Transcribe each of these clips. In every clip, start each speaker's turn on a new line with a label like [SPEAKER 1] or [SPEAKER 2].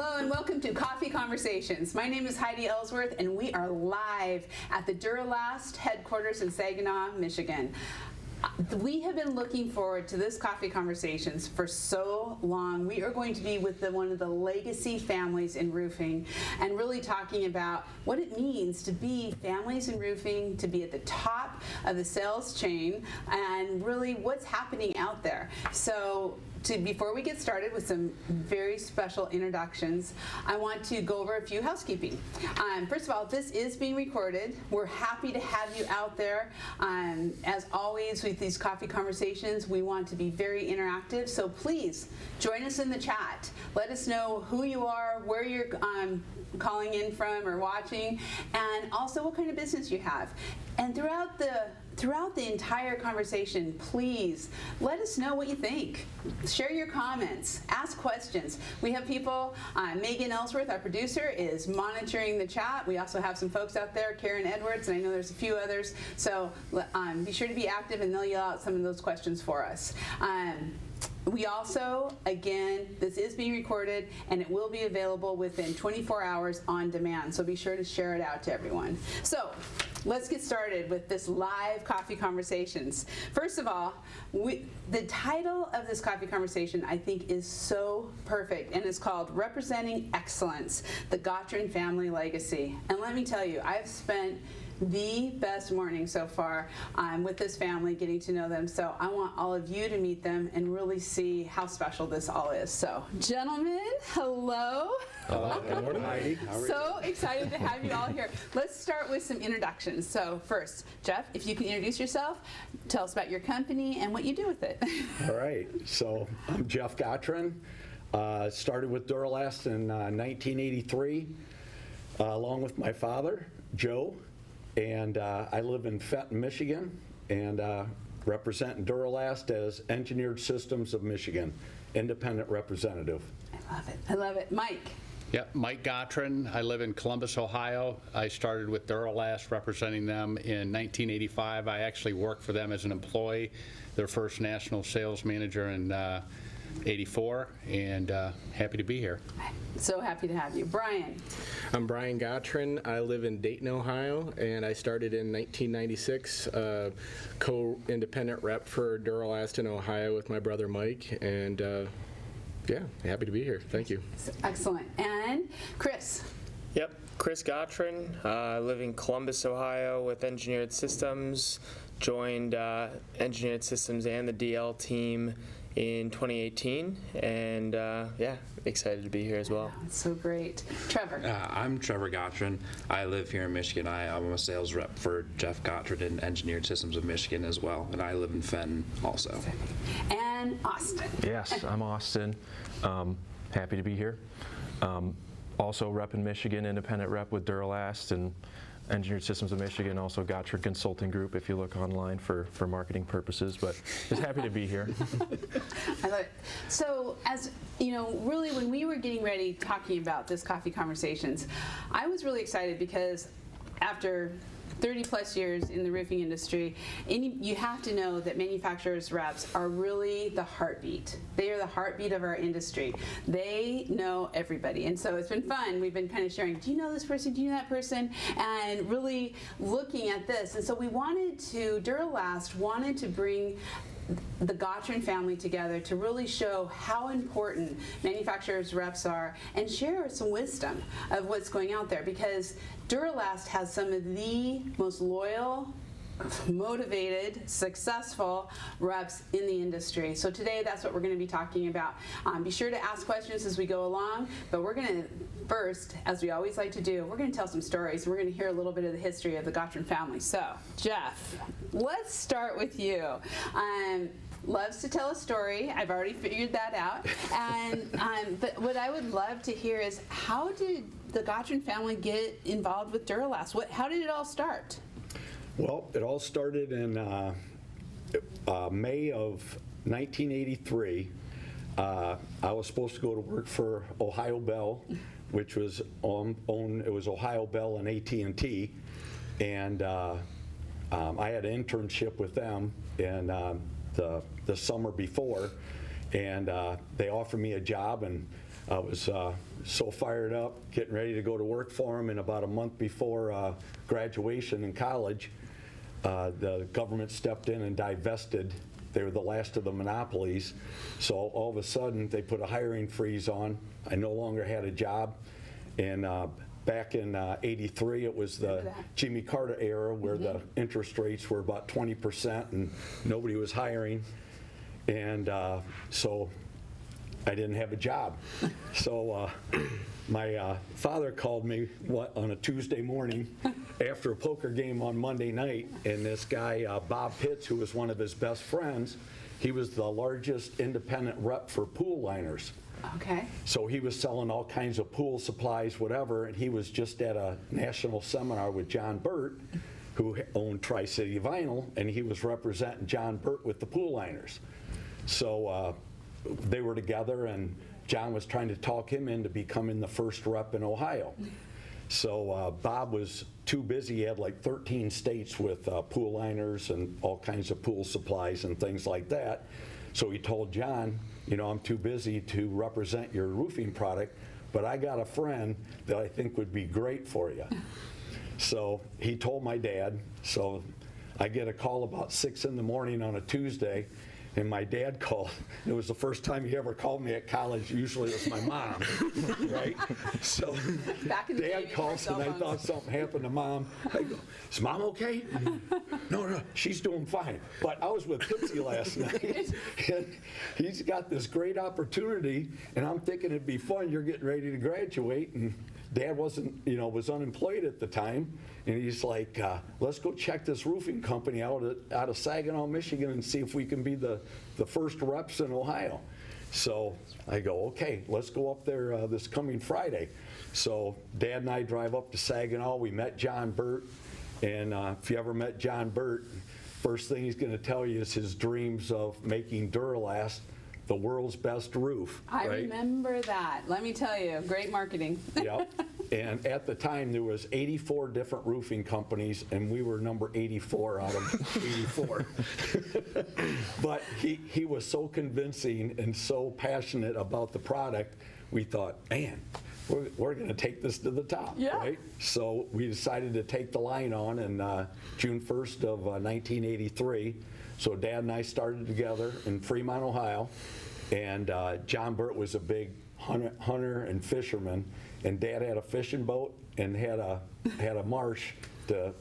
[SPEAKER 1] Hello and welcome to Coffee Conversations. My name is Heidi Ellsworth and we are live at the Duro-Last headquarters in Saginaw, Michigan. We have been looking forward to this Coffee Conversations for so long. We are going to be with one of the legacy families in roofing and really talking about what it means to be families in roofing, to be at the top of the sales chain, and really what's happening out there. So before we get started with some very special introductions, I want to go over a few housekeeping. First of all, this is being recorded. We're happy to have you out there. As always with these coffee conversations, we want to be very interactive, so please join us in the chat. Let us know who you are, where you're calling in from or watching, and also what kind of business you have. And throughout the entire conversation, please let us know what you think. Share your comments, ask questions. We have people, Megan Ellsworth, our producer, is monitoring the chat. We also have some folks out there, Karen Edwards, and I know there's a few others. So be sure to be active and they'll yell out some of those questions for us. We also, again, this is being recorded and it will be available within 24 hours on demand. So be sure to share it out to everyone. So let's get started with this live Coffee Conversations. First of all, the title of this Coffee Conversation I think is so perfect, and it's called Representing Excellence, the Gottron Family Legacy. And let me tell you, I've spent the best morning so far with this family, getting to know them. So I want all of you to meet them and really see how special this all is. So gentlemen, hello.
[SPEAKER 2] Hello. Good morning, Heidi.
[SPEAKER 1] So excited to have you all here. Let's start with some introductions. So first, Jeff, if you can introduce yourself, tell us about your company and what you do with it.
[SPEAKER 2] All right. So I'm Jeff Gottron. Started with Duro-Last in 1983, along with my father, Joe. And I live in Fenton, Michigan, and represent Duro-Last as Engineered Systems of Michigan, independent representative.
[SPEAKER 1] I love it. I love it. Mike.
[SPEAKER 3] Yep, Mike Gottron. I live in Columbus, Ohio. I started with Duro-Last representing them in 1985. I actually worked for them as an employee, their first national sales manager in 84, and happy to be here.
[SPEAKER 1] So happy to have you. Bryan.
[SPEAKER 4] I'm Bryan Gottron. I live in Dayton, Ohio, and I started in 1996, co-independent rep for Duro-Last in Ohio with my brother Mike, and yeah, happy to be here. Thank you.
[SPEAKER 1] Excellent. And Chris.
[SPEAKER 5] Yep, Chris Gottron. I live in Columbus, Ohio with Engineered Systems. Joined Engineered Systems and the DL team in 2018, and yeah, excited to be here as well.
[SPEAKER 1] It's so great. Trevor.
[SPEAKER 6] I'm Trevor Gottron. I live here in Michigan. I'm a sales rep for Jeff Gottron in Engineered Systems of Michigan as well, and I live in Fenton also.
[SPEAKER 1] And Austin.
[SPEAKER 7] Yes, I'm Austin. Happy to be here. Also rep in Michigan, independent rep with Duro-Last and Engineered Systems of Michigan, also Gottron Consulting Group if you look online for marketing purposes, but just happy to be here.
[SPEAKER 1] I love it. So as you know, really when we were getting ready talking about this Coffee Conversations, I was really excited because after 30 plus years in the roofing industry, you have to know that manufacturers reps are really the heartbeat. They are the heartbeat of our industry. They know everybody. And so it's been fun. We've been kind of sharing, do you know this person? Do you know that person? And really looking at this. And so Duro-Last wanted to bring the Gottron family together to really show how important manufacturers reps are and share some wisdom of what's going out there, because Duro-Last has some of the most loyal, motivated, successful reps in the industry. So today that's what we're going to be talking about. Be sure to ask questions as we go along, but we're going to first, as we always like to do, we're going to tell some stories. We're going to hear a little bit of the history of the Gottron family. So Jeff, let's start with you. Loves to tell a story. I've already figured that out. And but what I would love to hear is, how did the Gottron family get involved with Duro-Last? How did it all start?
[SPEAKER 2] Well, it all started in May of 1983. I was supposed to go to work for Ohio Bell, which was it was Ohio Bell and AT&T, and I had an internship with them in the summer before, and they offered me a job, and I was so fired up, getting ready to go to work for them, and about a month before graduation in college, the government stepped in and divested. They were the last of the monopolies. So all of a sudden, they put a hiring freeze on. I no longer had a job. And back in '83, it was the Jimmy Carter era where the interest rates were about 20% and nobody was hiring. And so I didn't have a job. So my father called me on a Tuesday morning after a poker game on Monday night, and this guy, Bob Pitts, who was one of his best friends, he was the largest independent rep for pool liners.
[SPEAKER 1] Okay.
[SPEAKER 2] So he was selling all kinds of pool supplies, whatever, and he was just at a national seminar with John Burt, who owned Tri-City Vinyl, and he was representing John Burt with the pool liners. So they were together, and John was trying to talk him into becoming the first rep in Ohio. So Bob was too busy. He had like 13 states with pool liners and all kinds of pool supplies and things like that. So he told John, you know, I'm too busy to represent your roofing product, but I got a friend that I think would be great for you. So he told my dad. So I get a call about 6 in the morning on a Tuesday, and my dad called. It was the first time he ever called me at college. Usually it was my mom, right? So
[SPEAKER 1] Back in the day,
[SPEAKER 2] Dad calls, and I thought something happened to Mom. I go, is Mom okay? No, she's doing fine. But I was with Pitsy last night, and he's got this great opportunity, and I'm thinking it'd be fun. You're getting ready to graduate, and Dad wasn't, was unemployed at the time, and he's like, let's go check this roofing company out of Saginaw, Michigan, and see if we can be the first reps in Ohio. So I go, okay, let's go up there this coming Friday. So Dad and I drive up to Saginaw. We met John Burt, and if you ever met John Burt, first thing he's going to tell you is his dreams of making Duro-Last the world's best roof.
[SPEAKER 1] I
[SPEAKER 2] right?
[SPEAKER 1] remember that. Let me tell you, great marketing.
[SPEAKER 2] Yep. And at the time, there was 84 different roofing companies, and we were number 84 out of 84. But he was so convincing and so passionate about the product, we thought, man, we're going to take this to the top,
[SPEAKER 1] Yeah.
[SPEAKER 2] right? So we decided to take the line on in June 1st of 1983. So Dad and I started together in Fremont, Ohio, and John Burt was a big hunter and fisherman, and Dad had a fishing boat and had a marsh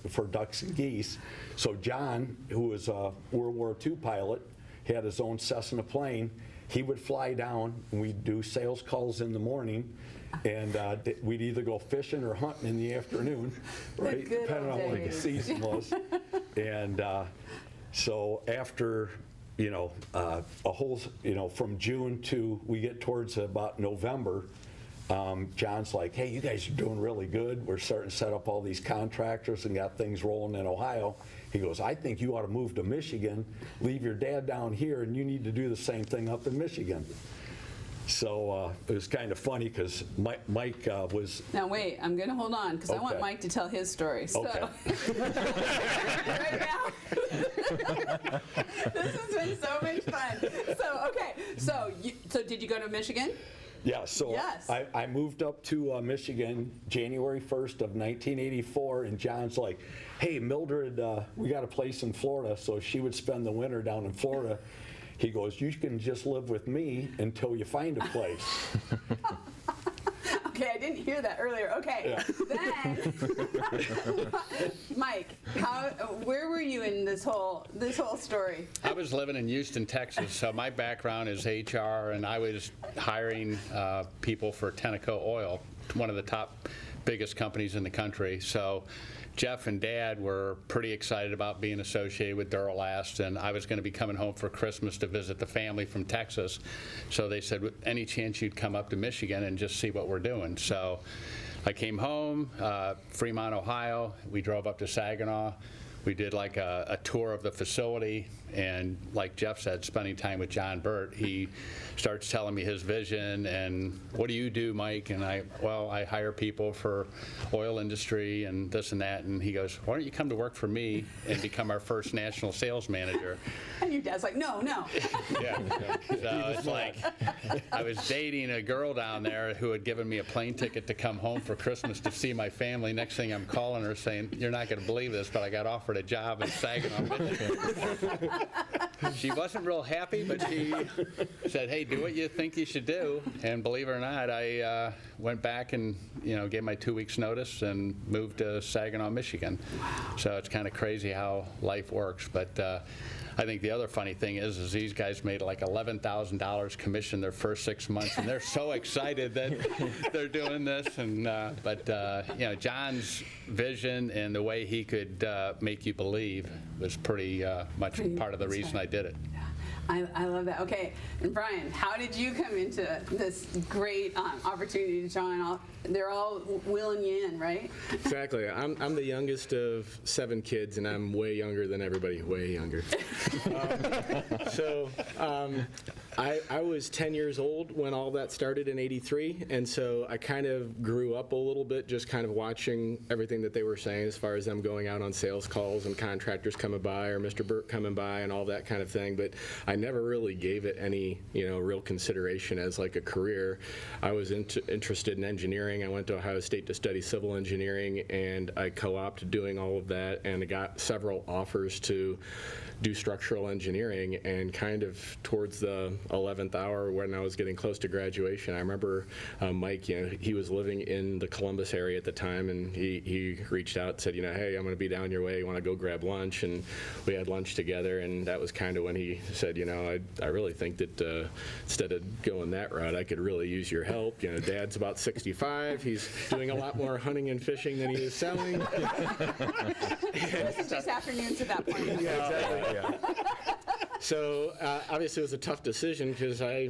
[SPEAKER 2] for ducks and geese. So John, who was a World War II pilot, had his own Cessna plane. He would fly down, and we'd do sales calls in the morning, and we'd either go fishing or hunting in the afternoon, right?
[SPEAKER 1] good
[SPEAKER 2] Depending
[SPEAKER 1] old
[SPEAKER 2] on what the
[SPEAKER 1] days.
[SPEAKER 2] season was. And so after, a whole, from June to we get towards about November, John's like, hey, you guys are doing really good. We're starting to set up all these contractors and got things rolling in Ohio. He goes, I think you ought to move to Michigan, leave your dad down here, and you need to do the same thing up in Michigan. So it was kind of funny because Mike was...
[SPEAKER 1] Now wait, I'm going to hold on because I want
[SPEAKER 2] Okay.
[SPEAKER 1] Mike to tell his story. So,
[SPEAKER 2] Okay.
[SPEAKER 1] right now, this has been so much fun. So okay, so did you go to Michigan?
[SPEAKER 2] Yeah, so
[SPEAKER 1] Yes.
[SPEAKER 2] I moved up to Michigan January 1st of 1984, and John's like, hey, Mildred, we got a place in Florida, so she would spend the winter down in Florida. He goes, you can just live with me until you find a place.
[SPEAKER 1] Okay, I didn't hear that earlier. Okay,
[SPEAKER 2] Yeah.
[SPEAKER 1] then Mike, where were you in this whole story?
[SPEAKER 3] I was living in Houston, Texas, so my background is HR, and I was hiring people for Tenneco Oil, one of the top biggest companies in the country. So Jeff and Dad were pretty excited about being associated with Duro-Last, and I was going to be coming home for Christmas to visit the family from Texas. So they said, any chance you'd come up to Michigan and just see what we're doing? So I came home, Fremont, Ohio. We drove up to Saginaw. we did like a tour of the facility, and like Jeff said, spending time with R Burt, he starts telling me his vision and what do you do, Mike? And I hire people for oil industry and this and that. And he goes, why don't you come to work for me and become our first national sales manager?
[SPEAKER 1] And your dad's like, no.
[SPEAKER 3] Yeah. So it's like I was dating a girl down there who had given me a plane ticket to come home for Christmas to see my family. Next thing I'm calling her saying, you're not going to believe this, but I got offered a job in Saginaw, Michigan. She wasn't real happy, but she said, hey, do what you think you should do. And believe it or not, I went back and gave my 2 weeks notice and moved to Saginaw, Michigan. So it's kind of crazy how life works. But I think the other funny thing is these guys made like $11,000 commission their first 6 months, and they're so excited that they're doing this. And but John's vision and the way he could make you believe was pretty much part of the reason I did it.
[SPEAKER 1] I love that. Okay, and Bryan, how did you come into this great opportunity to join? They're all wheeling you in, right?
[SPEAKER 4] Exactly. I'm the youngest of 7 kids, and I'm way younger than everybody, way younger. I was 10 years old when all that started in '83, and so I kind of grew up a little bit just kind of watching everything that they were saying as far as them going out on sales calls and contractors coming by or Mr. Burt coming by and all that kind of thing, but I never really gave it any real consideration as like a career. I was interested in engineering. I went to Ohio State to study civil engineering, and I co-opted doing all of that, and I got several offers to do structural engineering, and kind of towards the 11th hour when I was getting close to graduation, I remember Mike, he was living in the Columbus area at the time, and he reached out and said, hey, I'm going to be down your way, you want to go grab lunch? And we had lunch together, and that was kind of when he said, I really think that instead of going that route, I could really use your help. Dad's about 65, he's doing a lot more hunting and fishing than he is selling.
[SPEAKER 1] It wasn't just afternoons at that point.
[SPEAKER 4] Yeah, exactly. Yeah. So obviously it was a tough decision because I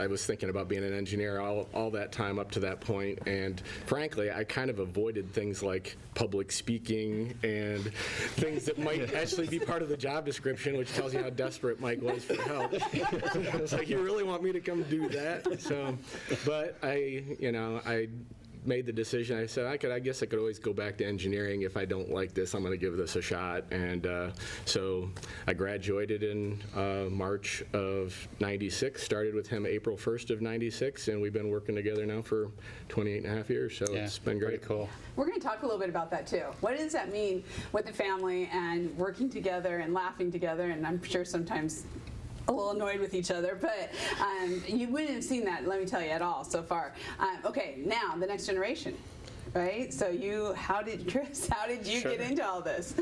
[SPEAKER 4] was thinking about being an engineer all that time up to that point, and frankly I kind of avoided things like public speaking and things that might actually be part of the job description, which tells you how desperate Mike was for help. I was like, you really want me to come do that? So, but I made the decision. I said I guess I could always go back to engineering. If I don't like this, I'm going to give this a shot. And so I graduated in March of '96, started with him April 1st of '96, and we've been working together now for 28 and a half years, so it's been great.
[SPEAKER 3] Cool.
[SPEAKER 1] We're going to talk a little bit about that too. What does that mean with the family and working together and laughing together? And I'm sure sometimes a little annoyed with each other, but you wouldn't have seen that, let me tell you, at all so far. Okay, now the next generation, right? So Chris, how did you get into all this?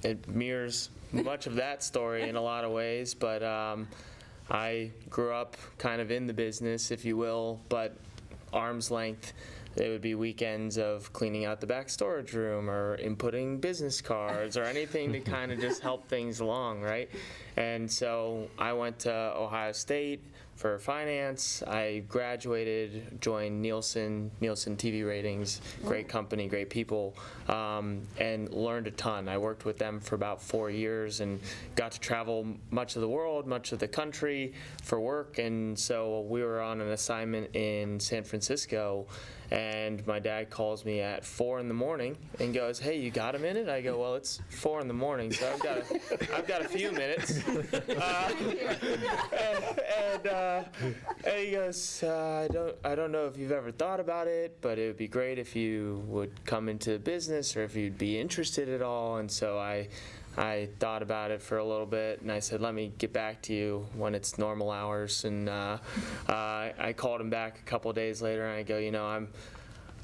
[SPEAKER 5] It mirrors much of that story in a lot of ways, but I grew up kind of in the business, if you will, but arm's length. It would be weekends of cleaning out the back storage room or inputting business cards or anything to kind of just help things along, right? And so I went to Ohio State for finance. I graduated, joined Nielsen TV Ratings, great company, great people, and learned a ton. I worked with them for about 4 years and got to travel much of the world, much of the country for work. And so we were on an assignment in San Francisco, and my dad calls me at 4 in the morning and goes, "Hey, you got a minute?" I go, "Well, it's 4 in the morning, so I've got a few minutes." And he goes, I don't know if you've ever thought about it, but it would be great if you would come into business or if you'd be interested at all. And so I thought about it for a little bit, and I said, let me get back to you when it's normal hours. And I called him back a couple of days later, and I go,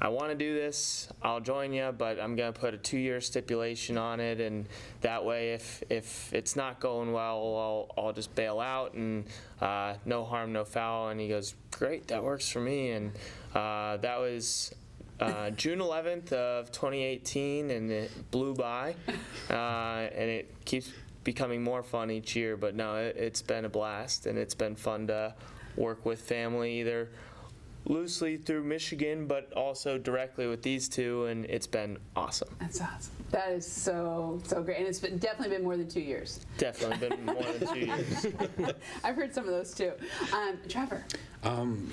[SPEAKER 5] I want to do this, I'll join you, but I'm going to put a 2-year stipulation on it, and that way if it's not going well, I'll just bail out, and no harm, no foul. And he goes, great, that works for me. And that was June 11th of 2018, and it blew by, and it keeps becoming more fun each year, but no, it's been a blast, and it's been fun to work with family either loosely through Michigan, but also directly with these two, and it's been awesome.
[SPEAKER 1] That's awesome. That is so great, and it's definitely been more than 2 years.
[SPEAKER 5] Definitely been more than 2 years.
[SPEAKER 1] I've heard some of those too. Trevor.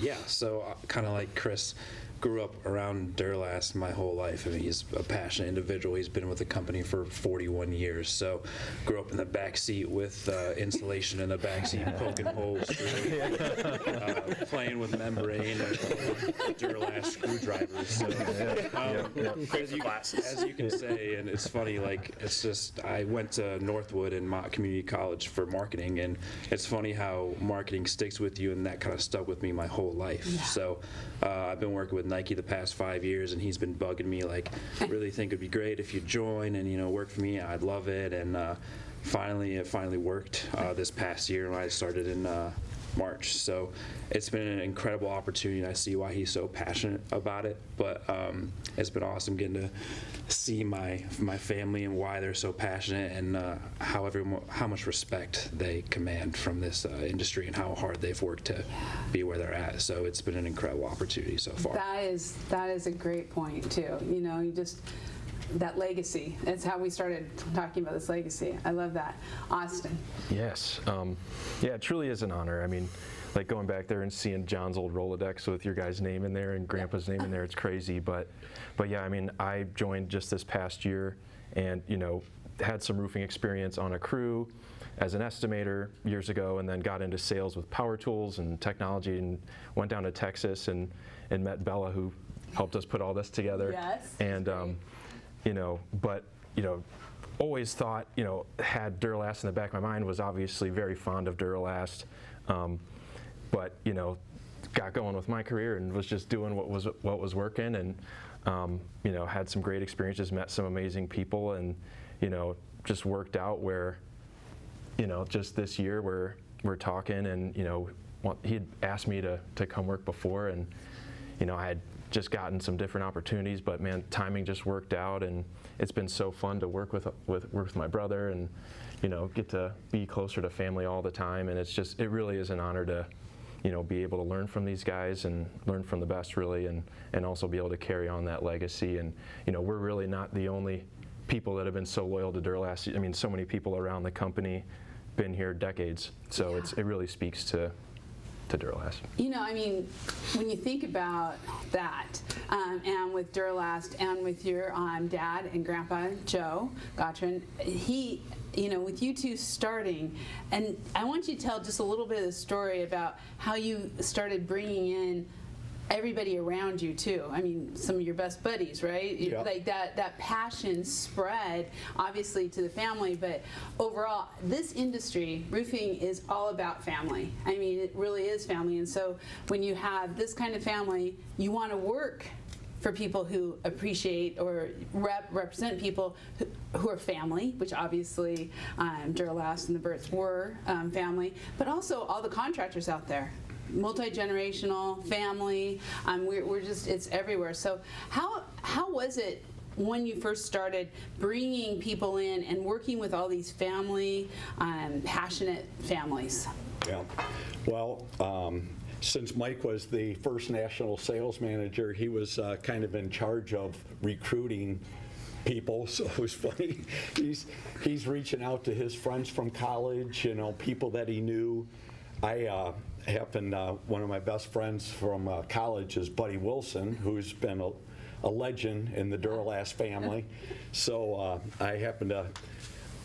[SPEAKER 6] Yeah, so kind of like Chris, grew up around Duro-Last my whole life. I mean, he's a passionate individual. He's been with the company for 41 years. So grew up in the back seat with insulation in the back seat, poking holes through, playing with membrane and Duro-Last screwdrivers. So, as you can say, and it's funny, like, it's just, I went to Northwood and Mott Community College for marketing, and it's funny how marketing sticks with you, and that kind of stuck with me my whole life.
[SPEAKER 1] Yeah.
[SPEAKER 6] So I've been working with Nike the past 5 years, and he's been bugging me like, really think it'd be great if you join and work for me. I'd love it, and it finally worked this past year when I started in March. So it's been an incredible opportunity, and I see why he's so passionate about it. But it's been awesome getting to see my family and why they're so passionate, and how much respect they command from this industry, and how hard they've worked to be where they're at. So it's been an incredible opportunity so far.
[SPEAKER 1] That is a great point too. You just, that legacy. That's how we started talking about this legacy. I love that. Austin.
[SPEAKER 7] Yes. Yeah, it truly is an honor. I mean, like going back there and seeing John's old Rolodex with your guys' name in there and Grandpa's name in there, it's crazy. But yeah, I mean, I joined just this past year, and had some roofing experience on a crew as an estimator years ago, and then got into sales with power tools and technology, and went down to Texas and met Bella, who helped us put all this together.
[SPEAKER 1] Yes.
[SPEAKER 7] And but always thought, had Duro-Last in the back of my mind, was obviously very fond of Duro-Last, but got going with my career and was just doing what was working, and had some great experiences, met some amazing people, and just worked out where just this year we're talking, and he'd asked me to come work before, and I had just gotten some different opportunities, but man, timing just worked out, and it's been so fun to work with my brother, and get to be closer to family all the time, and it really is an honor to be able to learn from these guys and learn from the best, really, and also be able to carry on that legacy. And we're really not the only people that have been so loyal to Duro-Last. I mean, so many people around the company been here decades, so it really speaks to Duro-Last.
[SPEAKER 1] I mean, when you think about that, and with Duro-Last, and with your dad and Grandpa Joe Gottron, with you two starting, and I want you to tell just a little bit of the story about how you started bringing in everybody around you too. I mean, some of your best buddies, right?
[SPEAKER 2] Yeah.
[SPEAKER 1] Like that passion spread obviously to the family, but overall, this industry, roofing, is all about family. I mean, it really is family, and so when you have this kind of family, you want to work for people who appreciate or represent people who are family, which obviously Duro-Last and the Burts were family, but also all the contractors out there. Multi-generational family, we're just, it's everywhere. So how was it when you first started bringing people in and working with all these family, passionate families?
[SPEAKER 2] Yeah. Well, since Mike was the first national sales manager, he was kind of in charge of recruiting people, so it was funny. He's reaching out to his friends from college, people that he knew. I happened, one of my best friends from college is Buddy Wilson, who's been a legend in the Duro-Last family. So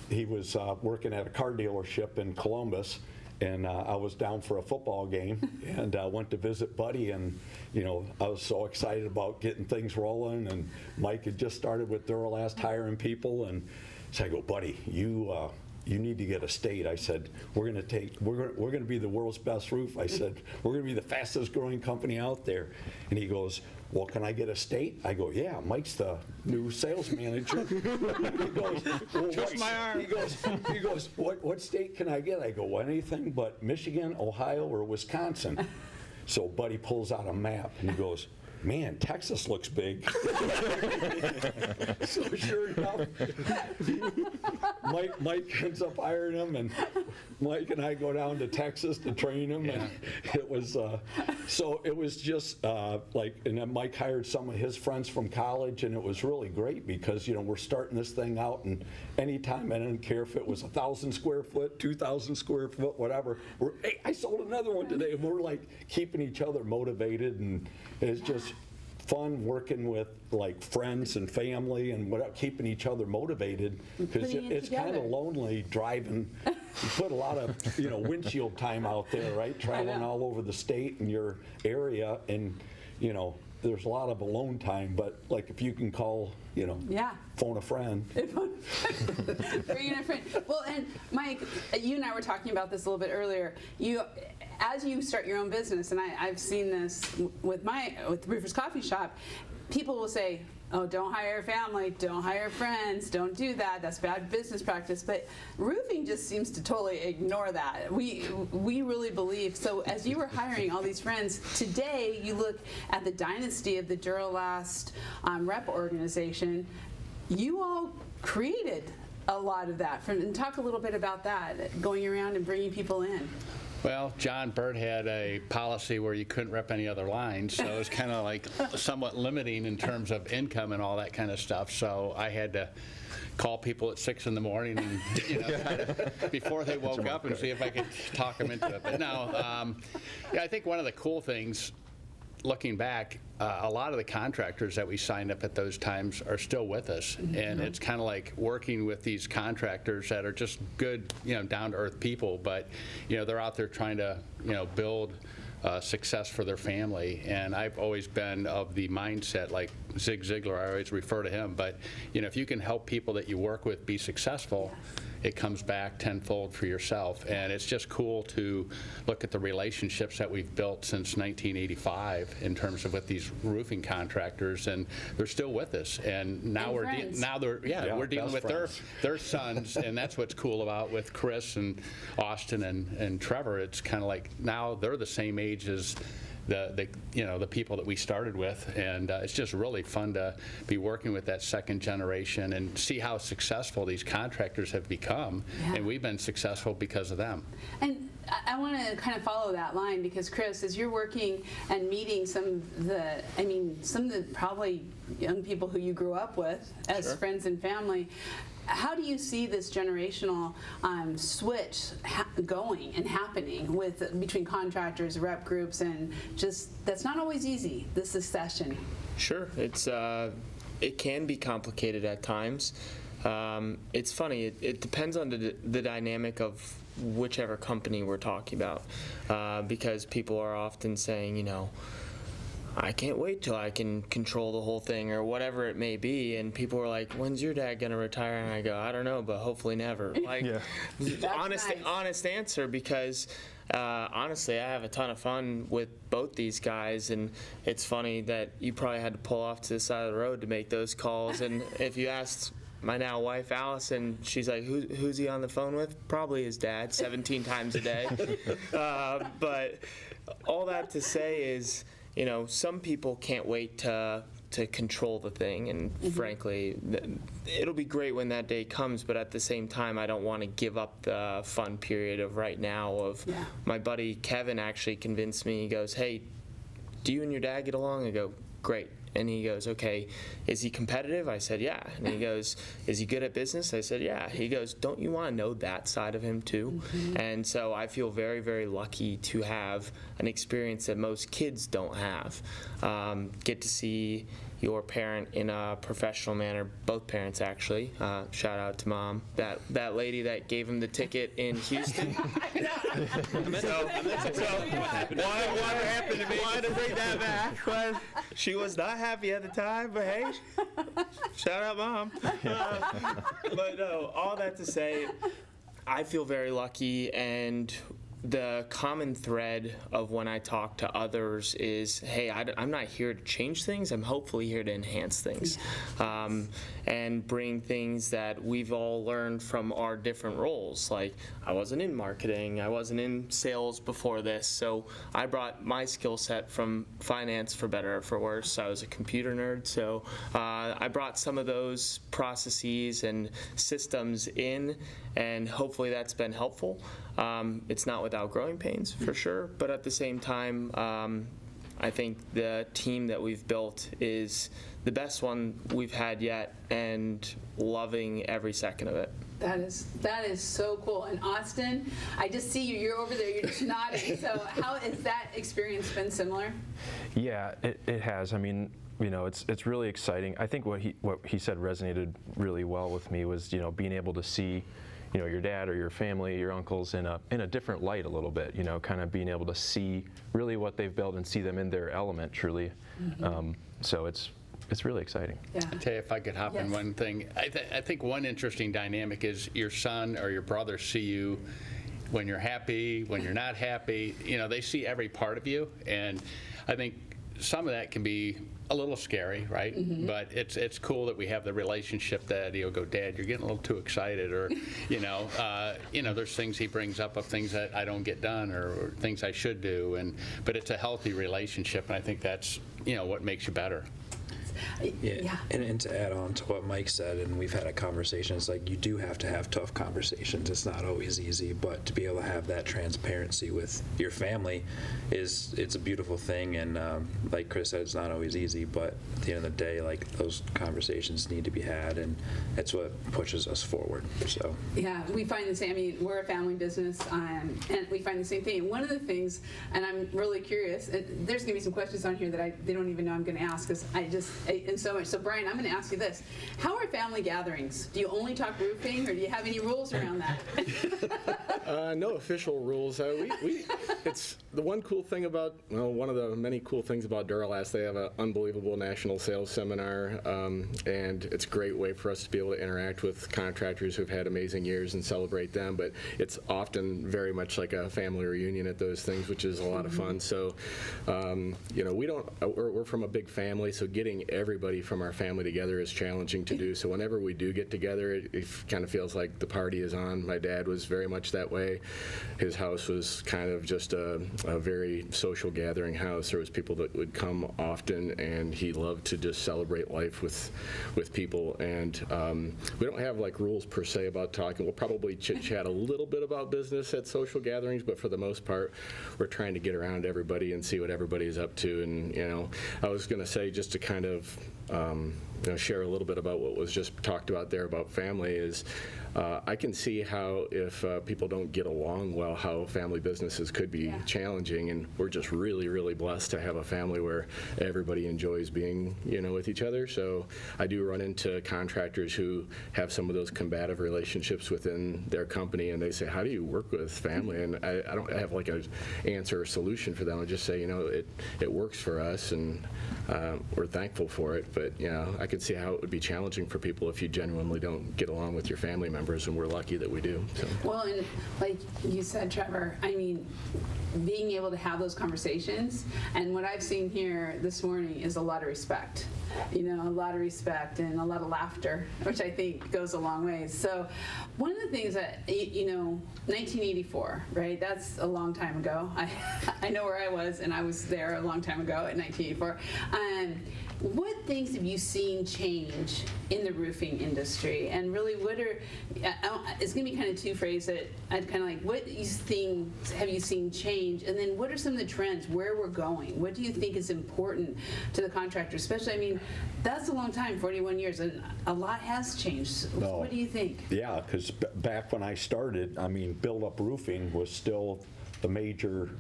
[SPEAKER 2] he was working at a car dealership in Columbus, and I was down for a football game, and I went to visit Buddy, and I was so excited about getting things rolling, and Mike had just started with Duro-Last hiring people, and so I go, Buddy, you need to get a state. I said, we're going to be the world's best roof. I said, we're going to be the fastest growing company out there. And he goes, well, can I get a state? I go, yeah, Mike's the new sales manager. He goes, well,
[SPEAKER 3] Twist my arm.
[SPEAKER 2] He goes, what state can I get? I go, well, anything but Michigan, Ohio, or Wisconsin. So Buddy pulls out a map, and he goes, man, Texas looks big. So sure enough, Mike ends up hiring him, and Mike and I go down to Texas to train him, and it was, so it was just like, and then Mike hired some of his friends from college, and it was really great because, you know, we're starting this thing out, and anytime, I didn't care if it was 1,000 square foot, 2,000 square foot, whatever, hey, I sold another one today, and we're like keeping each other motivated, and it's just fun working with like friends and family and keeping each other motivated, because it's kind of lonely driving. You put a lot of, you know, windshield time out there, right? Traveling all over the state and your area, and, you know, there's a lot of alone time, but like if you can call, you know, phone a friend.
[SPEAKER 1] Bring in a friend. Well, and Mike, you and I were talking about this a little bit earlier. As you start your own business, and I've seen this with Roofer's Coffee Shop, people will say, oh, don't hire family, don't hire friends, don't do that, that's bad business practice. But roofing just seems to totally ignore that. We really believe, so as you were hiring all these friends, today you look at the dynasty of the Duro-Last rep organization, you all created a lot of that. And talk a little bit about that, going around and bringing people in.
[SPEAKER 3] Well, John Burt had a policy where you couldn't rep any other lines, so it was kind of like somewhat limiting in terms of income and all that kind of stuff. So I had to call people at 6 in the morning and, you know, kind of before they woke up and see if I could talk them into it. But no, I think one of the cool things, looking back, a lot of the contractors that we signed up at those times are still with us, and it's kind of like working with these contractors that are just good, you know, down-to-earth people, but, you know, they're out there trying to, you know, build success for their family. And I've always been of the mindset, like Zig Ziglar, I always refer to him, but, you know, if you can help people that you work with be successful, it comes back tenfold for yourself. And it's just cool to look at the relationships that we've built since 1985 in terms of with these roofing contractors, and they're still with us. And now we're dealing with their sons, and that's what's cool about with Chris and Austin and Trevor. It's kind of like now they're the same age as the people that we started with, and it's just really fun to be working with that second generation and see how successful these contractors have become, and we've been successful because of them.
[SPEAKER 1] And I want to kind of follow that line, because Chris, as you're working and meeting some of the probably young people who you grew up with as friends and family, how do you see this generational switch going and happening between contractors, rep groups, and just that's not always easy, the succession?
[SPEAKER 5] Sure, it can be complicated at times. It's funny. It depends on the dynamic of whichever company we're talking about, because people are often saying, you know, I can't wait till I can control the whole thing, or whatever it may be. And people are like, when's your dad going to retire? And I go, I don't know, but hopefully never. Like, honest answer, because honestly, I have a ton of fun with both these guys. And it's funny that you probably had to pull off to the side of the road to make those calls. And if you asked my now wife, Allison, she's like, who's he on the phone with? Probably his dad, 17 times a day. But all that to say is, you know, some people can't wait to control the thing, and frankly, it'll be great when that day comes, but at the same time, I don't want to give up the fun period of right now. My buddy Kevin actually convinced me. He goes, hey, do you and your dad get along? I go, great. And he goes, okay, is he competitive? I said, yeah. And he goes, is he good at business? I said, yeah. He goes, don't you want to know that side of him too? And so I feel very, very lucky to have an experience that most kids don't have. Get to see your parent in a professional manner, both parents actually. Shout out to Mom, that lady that gave him the ticket in Houston. So what happened to me? Wanted to bring that back. But she was not happy at the time, but hey, shout out Mom. But no, all that to say, I feel very lucky, and the common thread of when I talk to others is, hey, I'm not here to change things. I'm hopefully here to enhance things, and bring things that we've all learned from our different roles. Like, I wasn't in marketing, I wasn't in sales before this, so I brought my skill set from finance, for better or for worse. I was a computer nerd, so I brought some of those processes and systems in, and hopefully that's been helpful. It's not without growing pains, for sure, but at the same time, I think the team that we've built is the best one we've had yet, and loving every second of it.
[SPEAKER 1] That is so cool. And Austin, I just see you. You're over there. You're just nodding. So how has that experience been similar?
[SPEAKER 7] Yeah, it has. I mean, you know, it's really exciting. I think what he said resonated really well with me was, you know, being able to see, you know, your dad or your family, your uncles in a different light a little bit, you know, kind of being able to see really what they've built and see them in their element, truly. So it's really exciting.
[SPEAKER 1] Yeah.
[SPEAKER 3] I'll tell you, if I could hop in one thing, I think one interesting dynamic is your son or your brother see you when you're happy, when you're not happy. You know, they see every part of you, and I think some of that can be a little scary, right? But it's cool that we have the relationship that he'll go, Dad, you're getting a little too excited, or there's things he brings up of things that I don't get done, or things I should do, but it's a healthy relationship, and I think that's what makes you better.
[SPEAKER 1] Yeah.
[SPEAKER 6] And to add on to what Mike said, and we've had a conversation, it's like you do have to have tough conversations. It's not always easy, but to be able to have that transparency with your family it's a beautiful thing. And like Chris said, it's not always easy, but at the end of the day, like, those conversations need to be had, and it's what pushes us forward. So
[SPEAKER 1] Yeah, we find the same. I mean, we're a family business, and we find the same thing. And one of the things, and I'm really curious, there's going to be some questions on here that they don't even know I'm going to ask, because and so much. So Bryan, I'm going to ask you this: how are family gatherings? Do you only talk roofing, or do you have any rules around that?
[SPEAKER 4] No official rules. It's the one cool thing about, one of the many cool things about Duro-Last. They have an unbelievable national sales seminar, and it's a great way for us to be able to interact with contractors who've had amazing years and celebrate them. But it's often very much like a family reunion at those things, which is a lot of fun. So, we're from a big family, so getting everybody from our family together is challenging to do. So whenever we do get together, it kind of feels like the party is on. My dad was very much that way. His house was kind of just a very social gathering house. There was people that would come often, and he loved to just celebrate life with people. And we don't have like rules per se about talking. We'll probably chit-chat a little bit about business at social gatherings, but for the most part, we're trying to get around everybody and see what everybody's up to. And I was going to say, just to kind of share a little bit about what was just talked about there about family, is I can see how if people don't get along well, how family businesses could be challenging, and we're just really, really blessed to have a family where everybody enjoys being, with each other. So I do run into contractors who have some of those combative relationships within their company, and they say, how do you work with family? And I don't have like an answer or solution for them. I just say, it works for us, and we're thankful for it. But I could see how it would be challenging for people if you genuinely don't get along with your family members, and we're lucky that we do. So. Well,
[SPEAKER 1] and like you said, Trevor, I mean, being able to have those conversations, and what I've seen here this morning is a lot of respect. A lot of respect and a lot of laughter, which I think goes a long way. So one of the things that, 1984, right? That's a long time ago. I know where I was, and I was there a long time ago in 1984. What things have you seen change in the roofing industry? And really, it's going to be kind of two phrases that I'd kind of like, what things have you seen change? And then what are some of the trends, where we're going? What do you think is important to the contractor? Especially, I mean, that's a long time, 41 years, and a lot has changed.
[SPEAKER 2] No.
[SPEAKER 1] What do you think?
[SPEAKER 2] Yeah, because back when I started, I mean, build-up roofing was still the major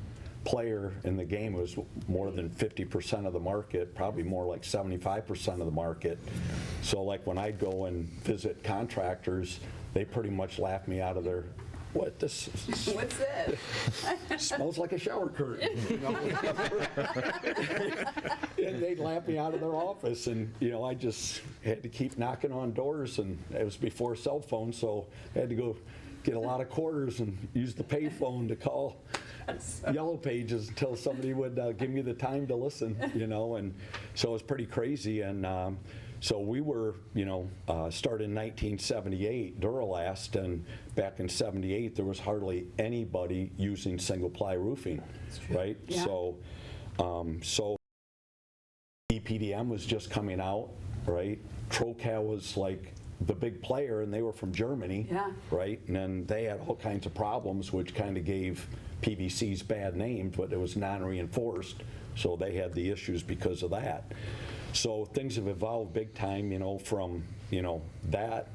[SPEAKER 2] player in the game. It was more than 50% of the market, probably more like 75% of the market. So like when I'd go and visit contractors, they pretty much laughed me out of their, what this?
[SPEAKER 1] What's this?
[SPEAKER 2] Smells like a shower curtain. And they'd laugh me out of their office, and I just had to keep knocking on doors, and it was before cell phones, so I had to go get a lot of quarters and use the payphone to call Yellow Pages until somebody would give me the time to listen, and so it was pretty crazy. And so we were, started in 1978, Duro-Last, and back in 78, there was hardly anybody using single-ply roofing, right?
[SPEAKER 1] Yeah.
[SPEAKER 2] So EPDM was just coming out, right? Trocal was like the big player, and they were from Germany,
[SPEAKER 1] Yeah.
[SPEAKER 2] right? And then they had all kinds of problems, which kind of gave PVC's bad name, but it was non-reinforced, so they had the issues because of that. So things have evolved big time, from, that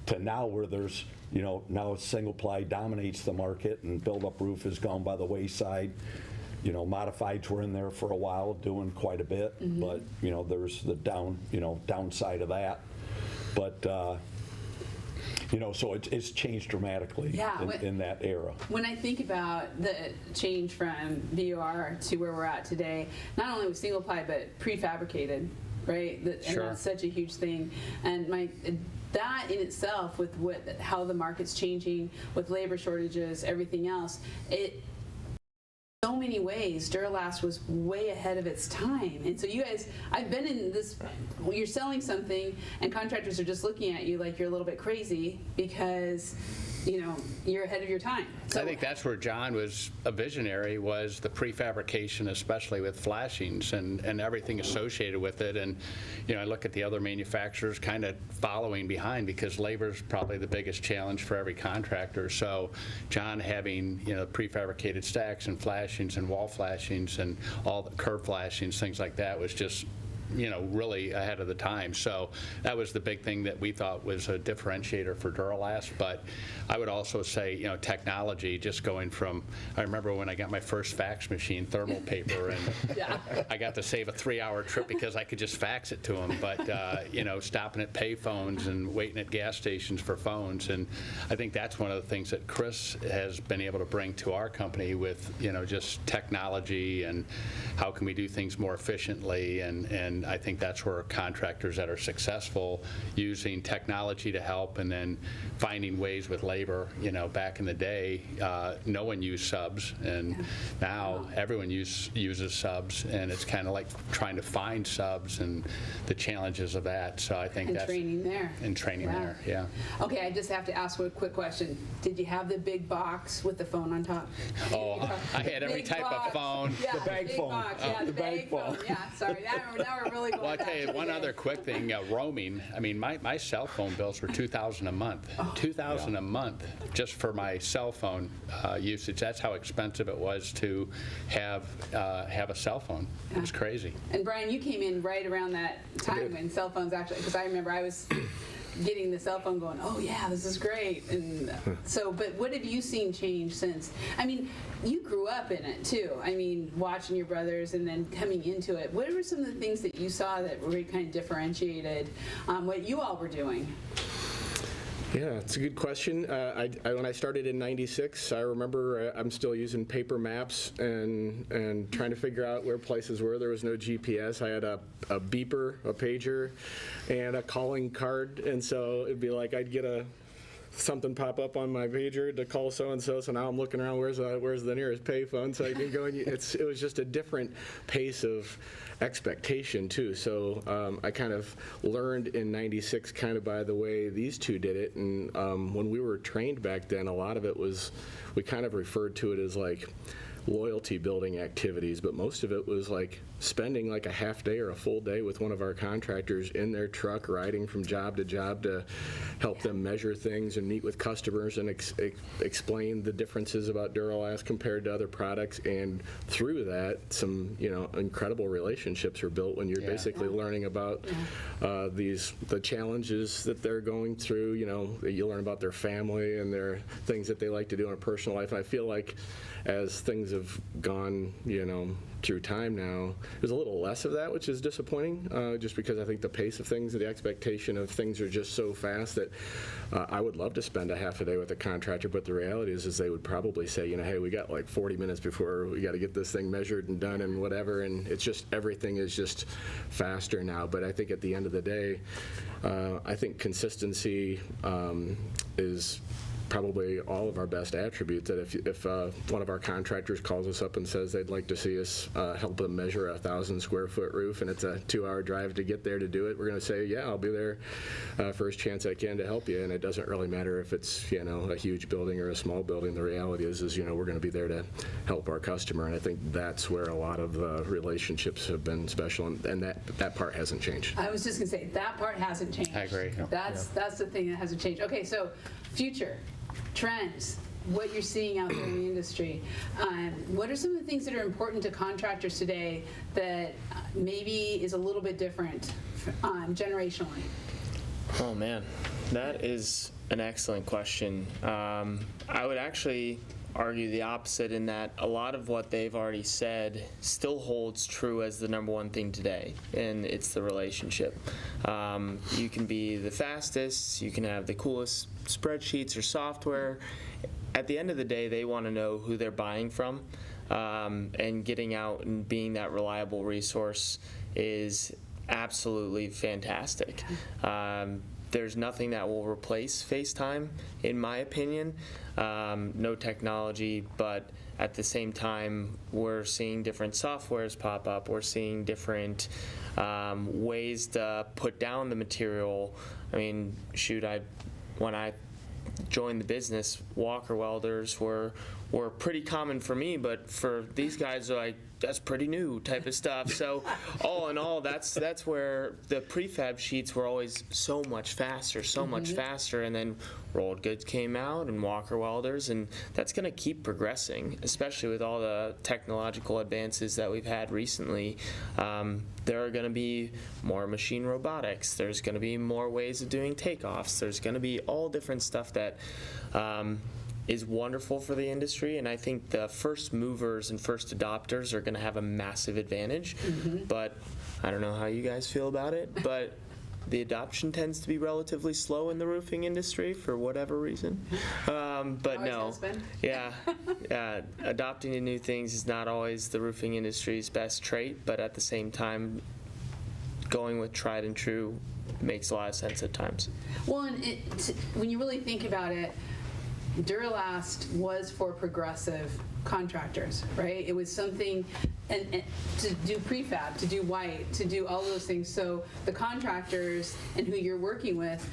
[SPEAKER 2] to now where there's, now single ply dominates the market and build-up roof has gone by the wayside. Modifieds were in there for a while doing quite a bit, but, there's the downside of that. But, so it's changed dramatically
[SPEAKER 1] Yeah,
[SPEAKER 2] in that era.
[SPEAKER 1] When I think about the change from VOR to where we're at today, not only with single ply, but prefabricated, right? And
[SPEAKER 3] Sure.
[SPEAKER 1] that's such a huge thing. And that in itself, with how the market's changing, with labor shortages, everything else, so many ways, Duro-Last was way ahead of its time. And so you guys, I've been in this, you're selling something and contractors are just looking at you like you're a little bit crazy because, you're ahead of your time. So
[SPEAKER 3] I think that's where John was a visionary, was the prefabrication, especially with flashings and everything associated with it. And, I look at the other manufacturers kind of following behind because labor is probably the biggest challenge for every contractor. So John having, prefabricated stacks and flashings and wall flashings and all the curb flashings, things like that was just really ahead of the time. So that was the big thing that we thought was a differentiator for Duro-Last. But I would also say, technology, just going from, I remember when I got my first fax machine, thermal paper, and
[SPEAKER 1] Yeah.
[SPEAKER 3] I got to save a 3-hour trip because I could just fax it to them. But, stopping at pay phones and waiting at gas stations for phones. And I think that's one of the things that Chris has been able to bring to our company with, just technology and how can we do things more efficiently. And I think that's where contractors that are successful using technology to help and then finding ways with labor. Back in the day, no one used subs, and now everyone uses subs, and it's kind of like trying to find subs and the challenges of that. So I think
[SPEAKER 1] And
[SPEAKER 3] that's
[SPEAKER 1] training there.
[SPEAKER 3] And training
[SPEAKER 1] Yeah.
[SPEAKER 3] there, yeah.
[SPEAKER 1] Okay, I just have to ask a quick question. Did you have the big box with the phone on top?
[SPEAKER 3] Oh, I had every
[SPEAKER 1] Big
[SPEAKER 3] type
[SPEAKER 1] box.
[SPEAKER 3] of phone.
[SPEAKER 1] Yeah,
[SPEAKER 2] The bag
[SPEAKER 1] big
[SPEAKER 2] phone.
[SPEAKER 1] box. Yeah, the bag phone. Yeah, sorry. Now we're really going
[SPEAKER 3] Well, I'll
[SPEAKER 1] back
[SPEAKER 3] tell you
[SPEAKER 1] to the
[SPEAKER 3] one
[SPEAKER 1] day.
[SPEAKER 3] other quick thing, roaming. I mean, my cell phone bills were $2,000 a month. $2,000 a month just for my cell phone usage. That's how expensive it was to have a cell phone. It was crazy.
[SPEAKER 1] And Brian, you came in right around that time when cell phones actually, because I remember I was getting the cell phone going, oh yeah, this is great. And so, but what have you seen change since? I mean, you grew up in it too. I mean, watching your brothers and then coming into it. What were some of the things that you saw that really kind of differentiated what you all were doing?
[SPEAKER 4] Yeah, it's a good question. When I started in '96, I remember I'm still using paper maps and trying to figure out where places were. There was no GPS. I had a beeper, a pager, and a calling card. And so it'd be like I'd get something pop up on my pager to call so-and-so, so now I'm looking around, where's the nearest payphone, so I can go, and it was just a different pace of expectation, too. So I kind of learned in '96 kind of by the way these two did it, and when we were trained back then, a lot of it was, we kind of referred to it as like loyalty building activities, but most of it was like spending like a half day or a full day with one of our contractors in their truck, riding from job to help them measure things and meet with customers and explain the differences about Duro-Last compared to other products. And through that, some incredible relationships are built when you're basically learning about the challenges that they're going through. You learn about their family and their things that they like to do in a personal life. And I feel like as things have gone, through time now, there's a little less of that, which is disappointing, just because I think the pace of things and the expectation of things are just so fast that I would love to spend a half a day with a contractor, but the reality is they would probably say, hey, we got like 40 minutes before we got to get this thing measured and done and whatever, and it's just, everything is just faster now. But I think at the end of the day, I think consistency is probably all of our best attributes. That if one of our contractors calls us up and says they'd like to see us help them measure a 1,000 square foot roof and it's a 2-hour drive to get there to do it, we're going to say, yeah, I'll be there first chance I can to help you. And it doesn't really matter if it's, you know, a huge building or a small building. The reality is, you know, we're going to be there to help our customer. And I think that's where a lot of relationships have been special, and that part hasn't changed.
[SPEAKER 1] I was just going to say, that part hasn't changed.
[SPEAKER 3] I agree.
[SPEAKER 1] That's the thing that hasn't changed. Okay, so future trends, what you're seeing out there in the industry. What are some of the things that are important to contractors today that maybe is a little bit different generationally?
[SPEAKER 5] Oh man, that is an excellent question. I would actually argue the opposite in that a lot of what they've already said still holds true as the number one thing today, and it's the relationship. You can be the fastest, you can have the coolest spreadsheets or software. At the end of the day, they want to know who they're buying from, and getting out and being that reliable resource is absolutely fantastic. There's nothing that will replace FaceTime, in my opinion. No technology, but at the same time, we're seeing different softwares pop up. We're seeing different ways to put down the material. I mean, shoot, when I joined the business, walker welders were pretty common for me, but for these guys, are like, that's pretty new type of stuff. So all in all, that's where the prefab sheets were always so much faster, and then rolled goods came out and walker welders, and that's going to keep progressing, especially with all the technological advances that we've had recently. There are going to be more machine robotics. There's going to be more ways of doing takeoffs. There's going to be all different stuff that is wonderful for the industry, and I think the first movers and first adopters are going to have a massive advantage. But I don't know how you guys feel about it, but the adoption tends to be relatively slow in the roofing industry for whatever reason. But no, yeah, adopting to new things is not always the roofing industry's best trait, but at the same time, going with tried and true makes a lot of sense at times.
[SPEAKER 1] Well, and when you really think about it, Duro-Last was for progressive contractors, right? It was something, and to do prefab, to do white, to do all those things. So the contractors and who you're working with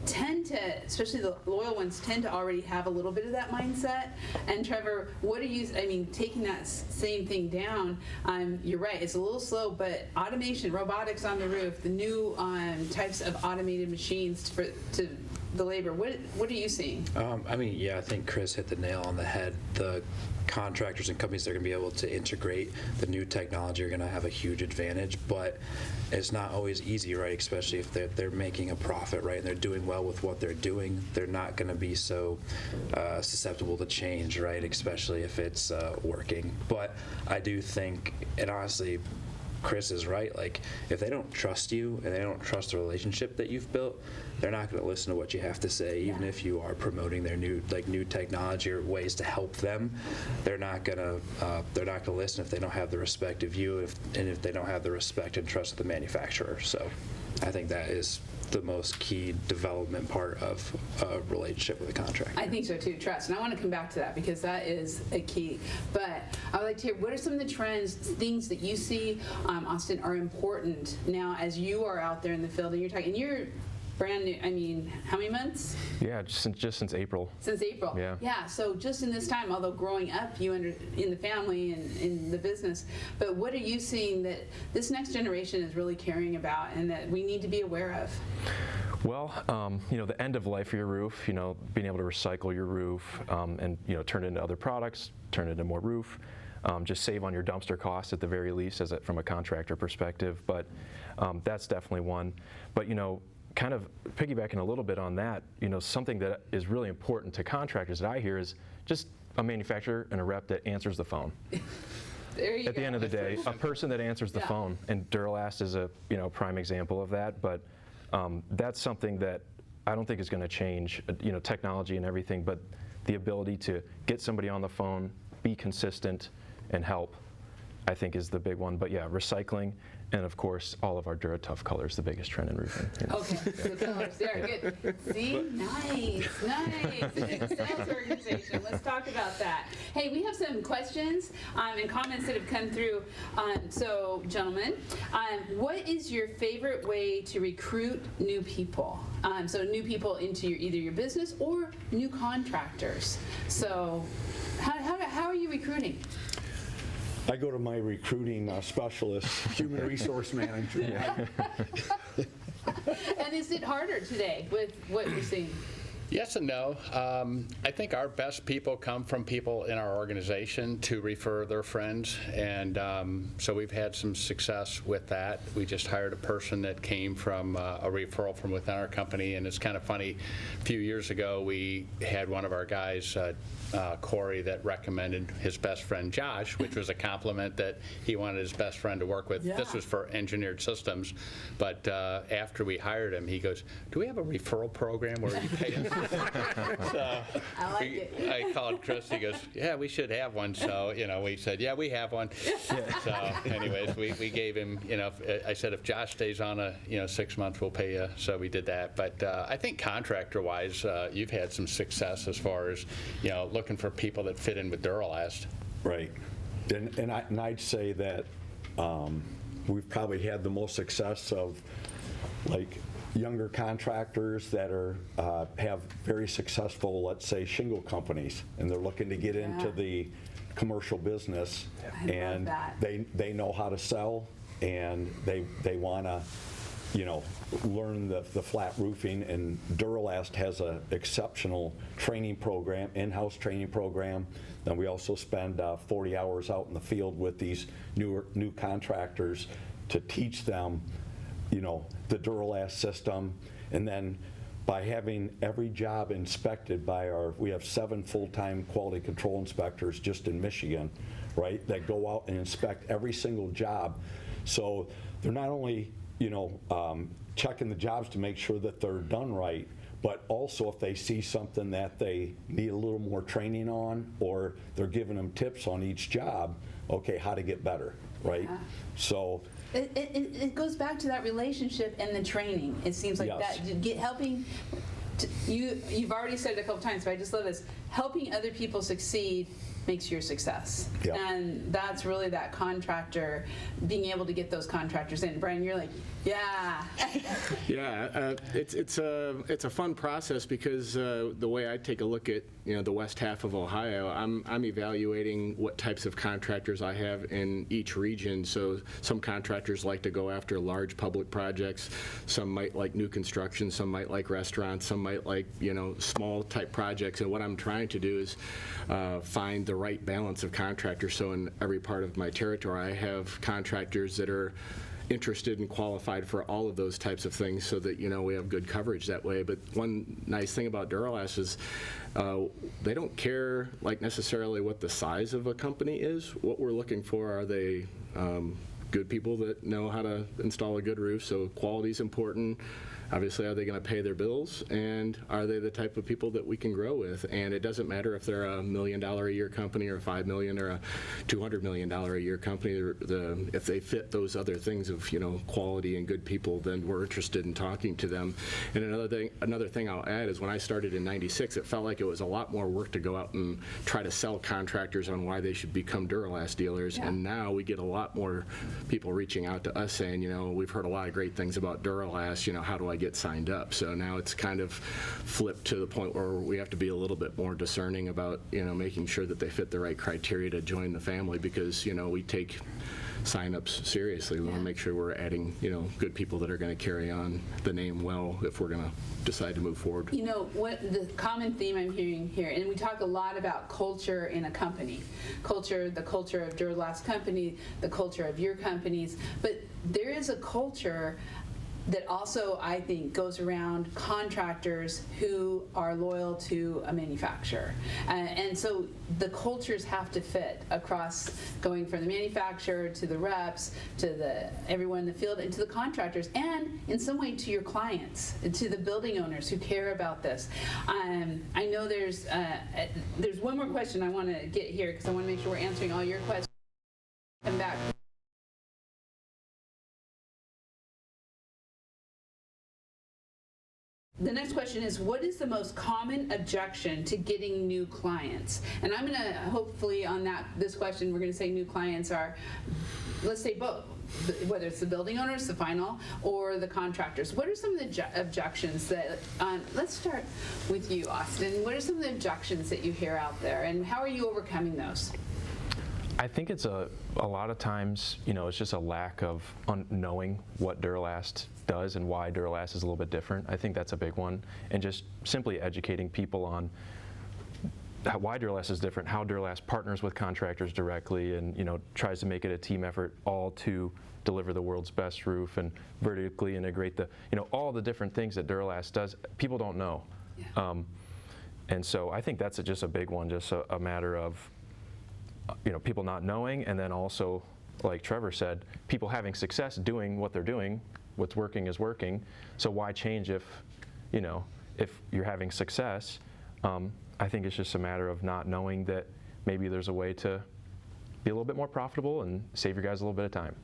[SPEAKER 1] tend to, especially the loyal ones, tend to already have a little bit of that mindset. And Trevor, what are you, I mean, taking that same thing down, you're right, it's a little slow, but automation, robotics on the roof, the new types of automated machines to the labor, what are you seeing?
[SPEAKER 6] I mean, yeah, I think Chris hit the nail on the head. The contractors and companies that are going to be able to integrate the new technology are going to have a huge advantage, but it's not always easy, right? Especially if they're making a profit, right? And they're doing well with what they're doing. They're not going to be so susceptible to change, right? Especially if it's working. But I do think, and honestly, Chris is right. Like, if they don't trust you and they don't trust the relationship that you've built, they're not going to listen to what you have to say, even if you are promoting their new technology or ways to help them. They're not going to listen if they don't have the respect of you, and if they don't have the respect and trust of the manufacturer. So, I think that is the most key development part of a relationship with a contractor.
[SPEAKER 1] I think so too, trust. And I want to come back to that because that is a key. But I would like to hear, what are some of the trends, things that you see, Austin, are important now as you are out there in the field and you're brand new, I mean, how many months?
[SPEAKER 7] Yeah, just since April.
[SPEAKER 1] Since April.
[SPEAKER 7] Yeah.
[SPEAKER 1] Yeah, so just in this time, although growing up in the family and in the business, but what are you seeing that this next generation is really caring about and that we need to be aware of?
[SPEAKER 7] Well, the end of life of your roof, being able to recycle your roof and, turn it into other products, turn it into more roof, just save on your dumpster costs at the very least from a contractor perspective. But that's definitely one. But, kind of piggybacking a little bit on that, something that is really important to contractors that I hear is just a manufacturer and a rep that answers the phone.
[SPEAKER 1] There you
[SPEAKER 7] At
[SPEAKER 1] go.
[SPEAKER 7] the end of the day, a person that answers the phone, and Duro-Last is a prime example of that. But that's something that I don't think is going to change. Technology and everything, but the ability to get somebody on the phone, be consistent, and help. I think is the big one. But yeah, recycling, and of course, all of our DuraTough colors, the biggest trend in roofing. You know.
[SPEAKER 1] Okay, the colors, there, good. See, nice. It's a sales organization. Let's talk about that. Hey, we have some questions and comments that have come through. So, gentlemen, what is your favorite way to recruit new people? So, new people into either your business or new contractors. So, how are you recruiting?
[SPEAKER 2] I go to my recruiting specialist, human resource manager.
[SPEAKER 1] And is it harder today with what you're seeing?
[SPEAKER 3] Yes and no. I think our best people come from people in our organization to refer their friends, and so we've had some success with that. We just hired a person that came from a referral from within our company, and it's kind of funny. A few years ago, we had one of our guys, Corey, that recommended his best friend Josh, which was a compliment that he wanted his best friend to work with.
[SPEAKER 1] Yeah.
[SPEAKER 3] This was for engineered systems, but after we hired him, he goes, "Do we have a referral program where you pay us?" So
[SPEAKER 1] I like it.
[SPEAKER 3] I called Chris. He goes, "Yeah, we should have one." So we said, "Yeah, we have one." So, anyways, we gave him. I said, if Josh stays on 6 months, we'll pay you. So we did that. But I think contractor-wise, you've had some success as far as looking for people that fit in with Duro-Last.
[SPEAKER 2] Right. And I'd say that we've probably had the most success of younger contractors that have very successful, let's say, shingle companies, and they're looking to get into the commercial business, and they know how to sell, and they want to learn the flat roofing, and Duro-Last has an exceptional training program, in-house training program. Then we also spend 40 hours out in the field with these new contractors to teach them the Duro-Last system. And then by having every job inspected by we have 7 full-time quality control inspectors just in Michigan, right, that go out and inspect every single job. So they're not only checking the jobs to make sure that they're done right, but also if they see something that they need a little more training on, or they're giving them tips on each job, okay, how to get better, right?
[SPEAKER 1] Yeah.
[SPEAKER 2] So
[SPEAKER 1] it goes back to that relationship and the training. It seems like
[SPEAKER 2] Yes.
[SPEAKER 1] that helping. You've already said it a couple times, but I just love this. Helping other people succeed makes your success.
[SPEAKER 2] Yeah.
[SPEAKER 1] And that's really that contractor, being able to get those contractors in. Brian, you're like, yeah.
[SPEAKER 4] Yeah, it's a fun process because the way I take a look at the west half of Ohio, I'm evaluating what types of contractors I have in each region. So some contractors like to go after large public projects. Some might like new construction. Some might like restaurants. Some might like small type projects. And what I'm trying to do is find the right balance of contractors. So in every part of my territory, I have contractors that are interested and qualified for all of those types of things, so that we have good coverage that way. But one nice thing about Duro-Last is they don't care necessarily what the size of a company is. What we're looking for are they good people that know how to install a good roof. So quality is important. Obviously, are they going to pay their bills, and are they the type of people that we can grow with? And it doesn't matter if they're $1 million a year company or a $5 million or a $200 million a year company. If they fit those other things of quality and good people, then we're interested in talking to them. And another thing I'll add is when I started in '96, it felt like it was a lot more work to go out and try to sell contractors on why they should become Duro-Last dealers.
[SPEAKER 1] Yeah.
[SPEAKER 4] And now we get a lot more people reaching out to us saying, we've heard a lot of great things about Duro-Last. How do I get signed up? So now it's kind of flipped to the point where we have to be a little bit more discerning about making sure that they fit the right criteria to join the family, because we take sign-ups seriously. We want to make sure we're adding good people that are going to carry on the name well if we're going to decide to move forward.
[SPEAKER 1] What the common theme I'm hearing here, and we talk a lot about culture in a company, the culture of Duro-Last company, the culture of your companies, but there is a culture that also, I think, goes around contractors who are loyal to a manufacturer. And so the cultures have to fit across, going from the manufacturer to the reps, to everyone in the field, and to the contractors, and in some way to your clients, to the building owners who care about this. I know there's one more question I want to get here, because I want to make sure we're answering all your questions. Come back. the next question is, what is the most common objection to getting new clients? And I'm going to, hopefully on this question, we're going to say new clients are, let's say both, whether it's the building owners, the final, or the contractors. What are some of the objections that, let's start with you, Austin. What are some of the objections that you hear out there, and how are you overcoming those?
[SPEAKER 7] I think it's a lot of times, it's just a lack of knowing what Duro-Last does and why Duro-Last is a little bit different. I think that's a big one. And just simply educating people on why Duro-Last is different, how Duro-Last partners with contractors directly and, tries to make it a team effort, all to deliver the world's best roof and vertically integrate all the different things that Duro-Last does. People don't know.
[SPEAKER 1] Yeah.
[SPEAKER 7] And so I think that's just a big one, just a matter of people not knowing, and then also, like Trevor said, people having success doing what they're doing. What's working is working. So why change if you're having success? I think it's just a matter of not knowing that maybe there's a way to be a little bit more profitable and save your guys a little bit of time.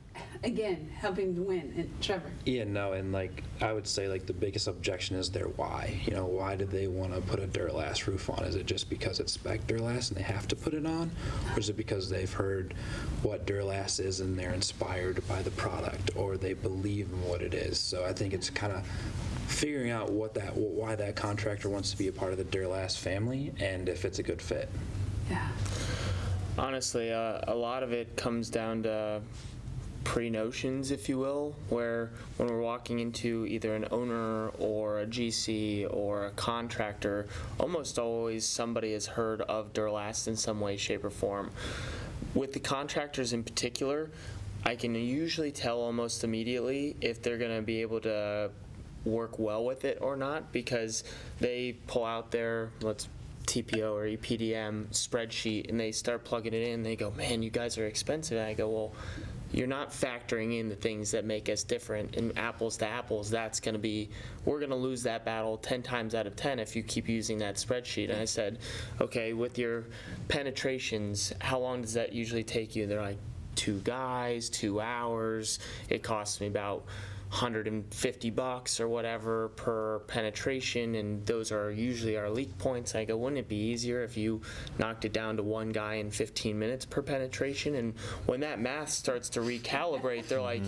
[SPEAKER 1] Again, helping to win. And Trevor?
[SPEAKER 6] Yeah, no, and I would say the biggest objection is their why. Why did they want to put a Duro-Last roof on? Is it just because it's spec Duro-Last and they have to put it on? Or is it because they've heard what Duro-Last is and they're inspired by the product, or they believe in what it is? So I think it's kind of figuring out why that contractor wants to be a part of the Duro-Last family and if it's a good fit.
[SPEAKER 1] Yeah.
[SPEAKER 5] Honestly, a lot of it comes down to pre-notions, if you will, where when we're walking into either an owner or a GC or a contractor, almost always somebody has heard of Duro-Last in some way, shape, or form. With the contractors in particular, I can usually tell almost immediately if they're going to be able to work well with it or not, because they pull out their, TPO or EPDM spreadsheet and they start plugging it in. They go, man, you guys are expensive. And I go, well, you're not factoring in the things that make us different. And apples to apples, we're going to lose that battle 10 times out of 10 if you keep using that spreadsheet. And I said, okay, with your penetrations, how long does that usually take you? They're like, 2 guys, 2 hours. It costs me about $150 or whatever per penetration, and those are usually our leak points. I go, wouldn't it be easier if you knocked it down to 1 guy in 15 minutes per penetration? And when that math starts to recalibrate, they're like,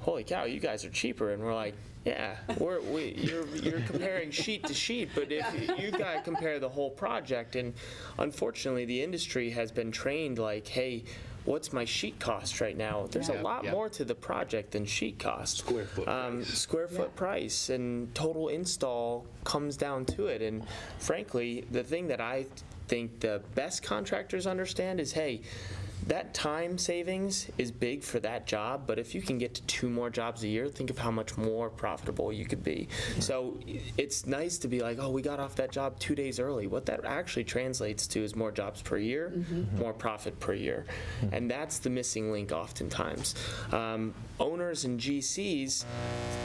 [SPEAKER 5] holy cow, you guys are cheaper. And we're like, yeah, you're comparing sheet to sheet, but if you got to compare the whole project. And unfortunately, the industry has been trained hey, what's my sheet cost right now? There's a lot more to the project than sheet cost.
[SPEAKER 6] Square foot price.
[SPEAKER 5] Square foot price and total install comes down to it. And frankly, the thing that I think the best contractors understand is, hey, that time savings is big for that job, but if you can get to 2 more jobs a year, think of how much more profitable you could be. So it's nice to be like, oh, we got off that job 2 days early. What that actually translates to is more jobs per year, more profit per year. And that's the missing link oftentimes. Owners and GCs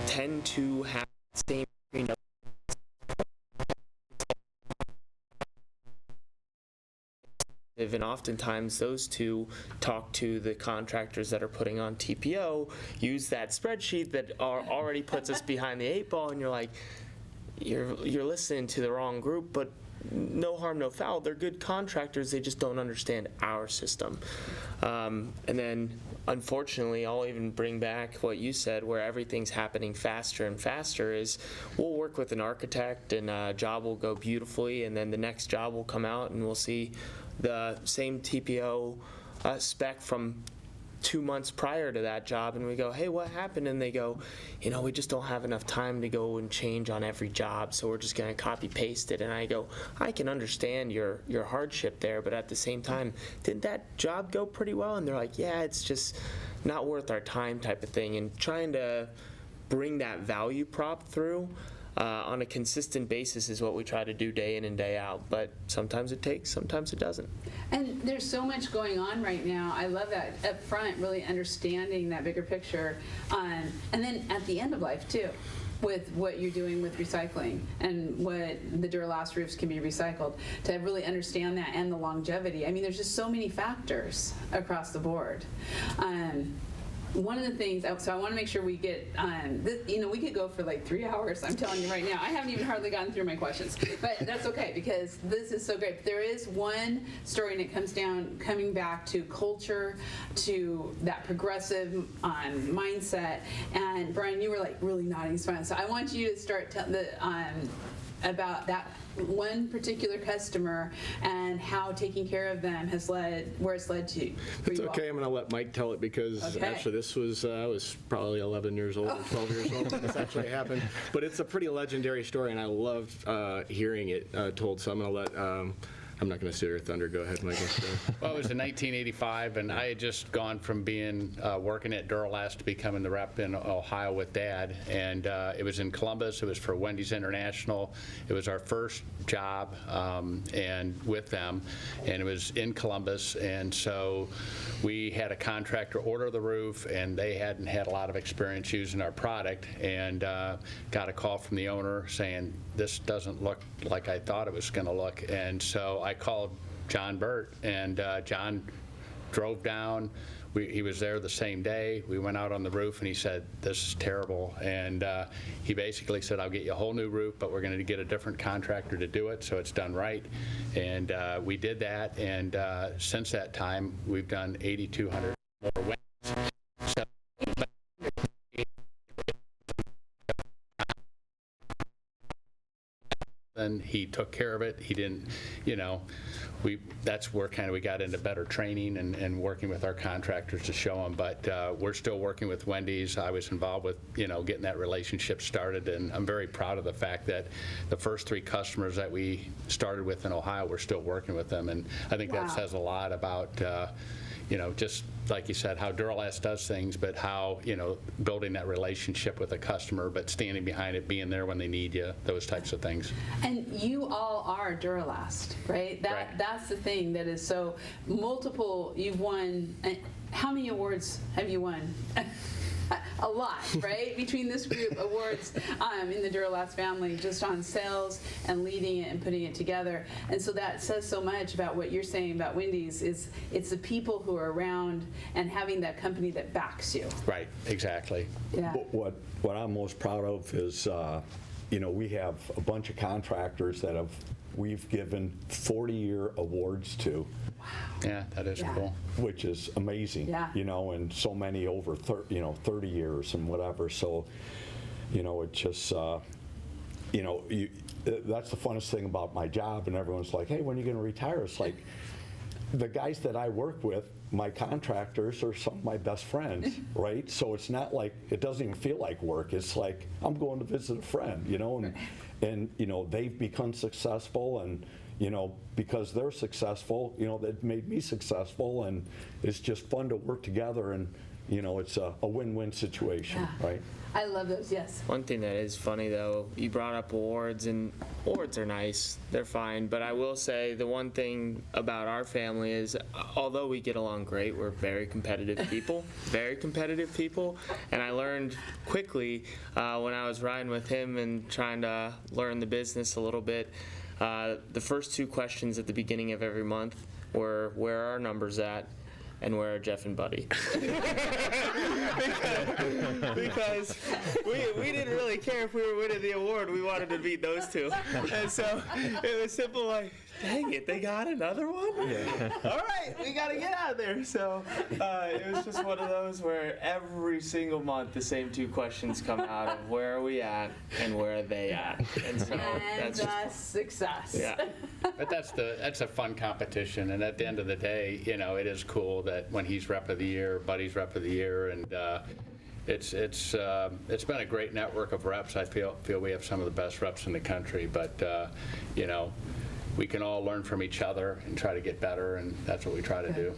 [SPEAKER 5] tend to have the same and oftentimes those two talk to the contractors that are putting on TPO, use that spreadsheet that already puts us behind the 8 ball, and you're like, you're listening to the wrong group, but no harm, no foul. They're good contractors, they just don't understand our system. And then, unfortunately, I'll even bring back what you said, where everything's happening faster and faster, is we'll work with an architect and a job will go beautifully, and then the next job will come out and we'll see the same TPO spec from 2 months prior to that job, and we go, hey, what happened? And they go, we just don't have enough time to go and change on every job, so we're just going to copy paste it. And I go, I can understand your hardship there, but at the same time, didn't that job go pretty well? And they're like, yeah, it's just not worth our time type of thing. And trying to bring that value prop through on a consistent basis is what we try to do day in and day out, but sometimes it takes, sometimes it doesn't.
[SPEAKER 1] And there's so much going on right now. I love that up front, really understanding that bigger picture, and then at the end of life too, with what you're doing with recycling and what the Duro-Last roofs can be recycled, to really understand that, and the longevity. I mean, there's just so many factors across the board. one of the things, so I want to make sure we get, we could go for like 3 hours, I'm telling you right now. I haven't even hardly gotten through my questions, but that's okay because this is so great. There is one story and it comes down, coming back to culture, to that progressive mindset. And Bryan, you were like really nodding smiling. So I want you to start about that one particular customer and how taking care of them has led where it's led to.
[SPEAKER 4] It's okay. I'm going to let Mike tell it because actually this was I was probably 11 years old or 12 years old when this actually happened. But it's a pretty legendary story, and I loved hearing it told. So I'm going to let. I'm not going to steal your thunder. Go ahead, Michael.
[SPEAKER 3] Well, it was in 1985, and I had just gone from being working at Duro-Last to becoming the rep in Ohio with Dad. And it was in Columbus. It was for Wendy's International. It was our first job and with them, and it was in Columbus. And so we had a contractor order the roof, and they hadn't had a lot of experience using our product, and got a call from the owner saying, this doesn't look like I thought it was going to look. And so I called R Burt, and John drove down. He was there the same day. We went out on the roof, and he said, this is terrible. And he basically said, I'll get you a whole new roof, but we're going to get a different contractor to do it so it's done right. And we did that, and since that time, we've done 8,200 more wins. And he took care of it. He didn't, that's where kind of we got into better training and working with our contractors to show them. But we're still working with Wendy's. I was involved with, getting that relationship started, and I'm very proud of the fact that the first 3 customers that we started with in Ohio, we're still working with them. And I think that says a lot about, just like you said, how Duro-Last does things, but how, building that relationship with a customer, but standing behind it, being there when they need you, those types of things.
[SPEAKER 1] And you all are Duro-Last, right? That's the thing that is so multiple. You've won, how many awards have you won? A lot, right? Between this group, awards in the Duro-Last family, just on sales and leading it and putting it together. And so that says so much about what you're saying about Wendy's. Is it's the people who are around and having that company that backs you.
[SPEAKER 3] Right, exactly.
[SPEAKER 1] Yeah.
[SPEAKER 2] What I'm most proud of is, we have a bunch of contractors that we've given 40-year awards to.
[SPEAKER 3] Yeah, that is cool.
[SPEAKER 2] Which is amazing, and so many over 30 years and whatever. So, it just, that's the funnest thing about my job. And everyone's like, hey, when are you going to retire? It's like, the guys that I work with, my contractors, are some of my best friends, right? So it's not like, it doesn't even feel like work. It's like, I'm going to visit a friend, and they've become successful, and because they're successful, that made me successful, and it's just fun to work together, and it's a win-win situation, right?
[SPEAKER 1] I love those, yes.
[SPEAKER 5] One thing that is funny, though, you brought up awards, and awards are nice. They're fine. But I will say the one thing about our family is, although we get along great, we're very competitive people, And I learned quickly when I was riding with him and trying to learn the business a little bit, the first 2 questions at the beginning of every month were, where are our numbers at? And where are Jeff and Buddy? because we didn't really care if we were winning the award. We wanted to beat those 2. And so it was simple like, dang it, they got another one? Yeah. All right, we got to get out of there. So it was just one of those where every single month the same 2 questions come out of where are we at and where are they at? And so that's just
[SPEAKER 1] success.
[SPEAKER 5] Yeah.
[SPEAKER 3] But that's a fun competition, and at the end of the day, it is cool that when he's Rep of the Year, Buddy's Rep of the Year, and it's been a great network of reps. I feel we have some of the best reps in the country, but we can all learn from each other and try to get better, and that's what we try to do.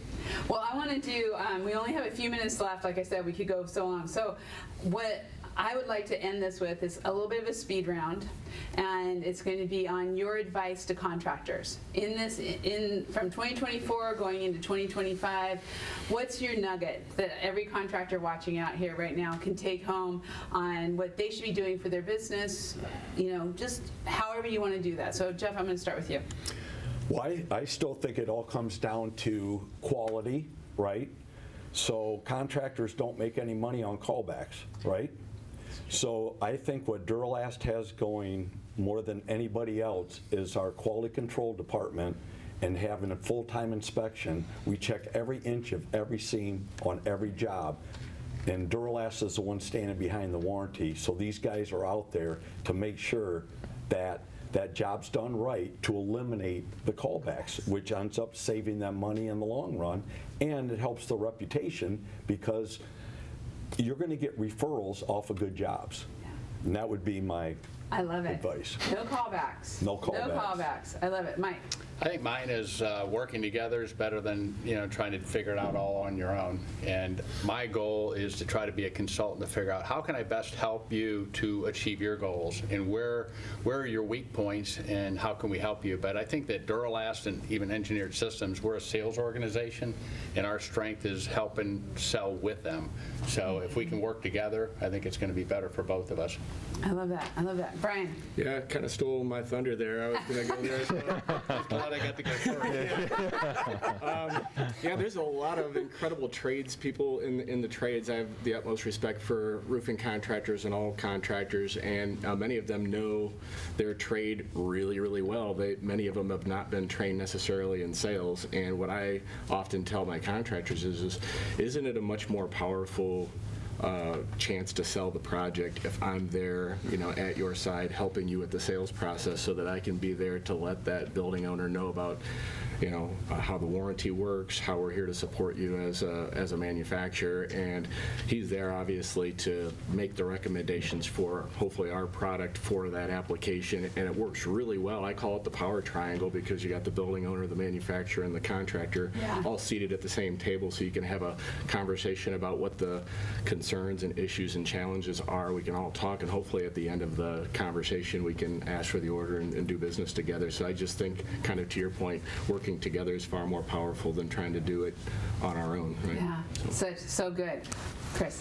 [SPEAKER 1] Well, I want to do, we only have a few minutes left. Like I said, we could go so long. So what I would like to end this with is a little bit of a speed round, and it's going to be on your advice to contractors. From 2024 going into 2025, what's your nugget that every contractor watching out here right now can take home on what they should be doing for their business, just however you want to do that. So Jeff, I'm going to start with you.
[SPEAKER 2] Well, I still think it all comes down to quality, right? So contractors don't make any money on callbacks, right? So I think what Duro-Last has going more than anybody else is our quality control department and having a full-time inspection. We check every inch of every seam on every job. And Duro-Last is the one standing behind the warranty. So these guys are out there to make sure that that job's done right to eliminate the callbacks, which ends up saving them money in the long run. And it helps the reputation because you're going to get referrals off of good jobs. And that would be my
[SPEAKER 1] I love it.
[SPEAKER 2] advice.
[SPEAKER 1] No callbacks.
[SPEAKER 2] No callbacks.
[SPEAKER 1] No callbacks. I love it. Mike.
[SPEAKER 3] I think mine is working together is better than trying to figure it out all on your own. And my goal is to try to be a consultant to figure out how can I best help you to achieve your goals and where are your weak points and how can we help you. But I think that Duro-Last and even Engineered Systems, we're a sales organization and our strength is helping sell with them. So if we can work together, I think it's going to be better for both of us.
[SPEAKER 1] I love that. I love that. Brian.
[SPEAKER 4] Yeah, kind of stole my thunder there. I was going to go there as well.
[SPEAKER 3] Glad I got to go first.
[SPEAKER 4] Yeah, there's a lot of incredible tradespeople in the trades. I have the utmost respect for roofing contractors and all contractors, and many of them know their trade really, really well. Many of them have not been trained necessarily in sales, and what I often tell my contractors is isn't it a much more powerful chance to sell the project if I'm there, at your side, helping you with the sales process so that I can be there to let that building owner know about, how the warranty works, how we're here to support you as a manufacturer, and he's there obviously to make the recommendations for hopefully our product for that application, and it works really well. I call it the power triangle because you got the building owner, the manufacturer, and the contractor all seated at the same table, so you can have a conversation about what the concerns and issues and challenges are. We can all talk, and hopefully at the end of the conversation we can ask for the order and do business together. So I just think, kind of to your point, working together is far more powerful than trying to do it on our own, right?
[SPEAKER 1] Yeah, so good. Chris.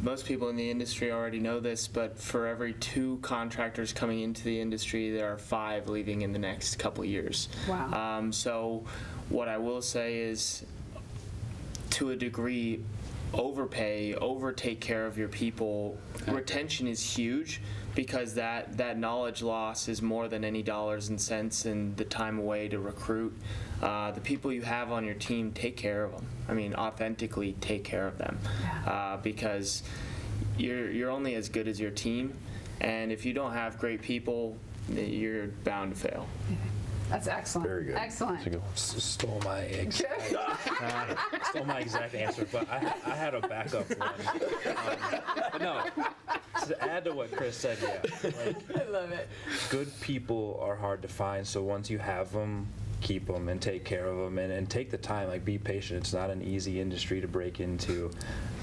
[SPEAKER 5] Most people in the industry already know this, but for every 2 contractors coming into the industry, there are 5 leaving in the next couple years.
[SPEAKER 1] Wow.
[SPEAKER 5] So what I will say is, to a degree, overtake care of your people. Retention is huge because that knowledge loss is more than any dollars and cents and the time away to recruit. The people you have on your team, take care of them. I mean, authentically take care of them, because you're only as good as your team, and if you don't have great people, you're bound to fail.
[SPEAKER 1] That's excellent.
[SPEAKER 2] Very good.
[SPEAKER 1] Excellent.
[SPEAKER 6] Stole my exact answer, but I had a backup one. But no, to add to what Chris said,
[SPEAKER 1] I love it.
[SPEAKER 6] good people are hard to find, so once you have them, keep them and take care of them and take the time, be patient. It's not an easy industry to break into.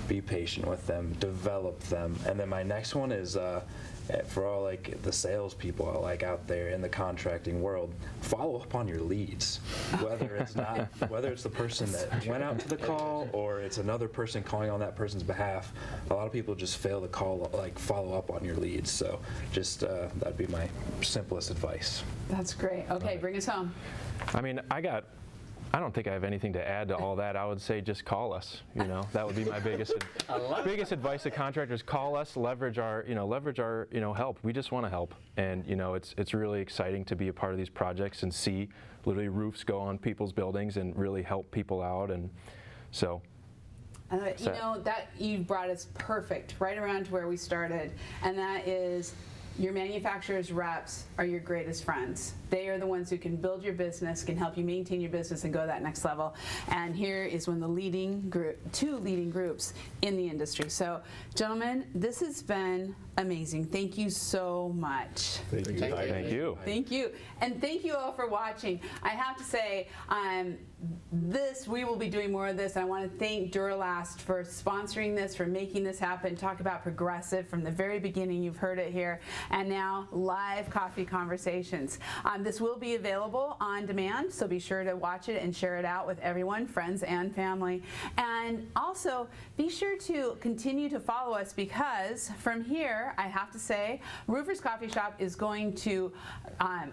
[SPEAKER 6] Be patient with them, develop them. And then my next one is for all the salespeople out there in the contracting world, follow up on your leads. Whether it's the person that went out to the call or it's another person calling on that person's behalf. A lot of people just fail to follow up on your leads. So just that'd be my simplest advice.
[SPEAKER 1] That's great. Okay, bring us home.
[SPEAKER 7] I mean, I don't think I have anything to add to all that. I would say just call us. That would be my biggest advice to contractors. Call us, leverage our help. We just want to help, and it's really exciting to be a part of these projects and see literally roofs go on people's buildings and really help people out, and so.
[SPEAKER 1] That you brought us perfect right around to where we started, and that is your manufacturer's reps are your greatest friends. They are the ones who can build your business, can help you maintain your business and go that next level. And here is one of the two leading groups in the industry. So, gentlemen, this has been amazing. Thank you so much.
[SPEAKER 2] Thank you.
[SPEAKER 7] Thank you.
[SPEAKER 1] Thank you. And thank you all for watching. I have to say, we will be doing more of this. I want to thank Duro-Last for sponsoring this, for making this happen. Talk about progressive from the very beginning. You've heard it here. and now live coffee conversations. This will be available on demand, so be sure to watch it and share it out with everyone, friends and family. And also, be sure to continue to follow us, because from here, I have to say, Roofers Coffee Shop is going to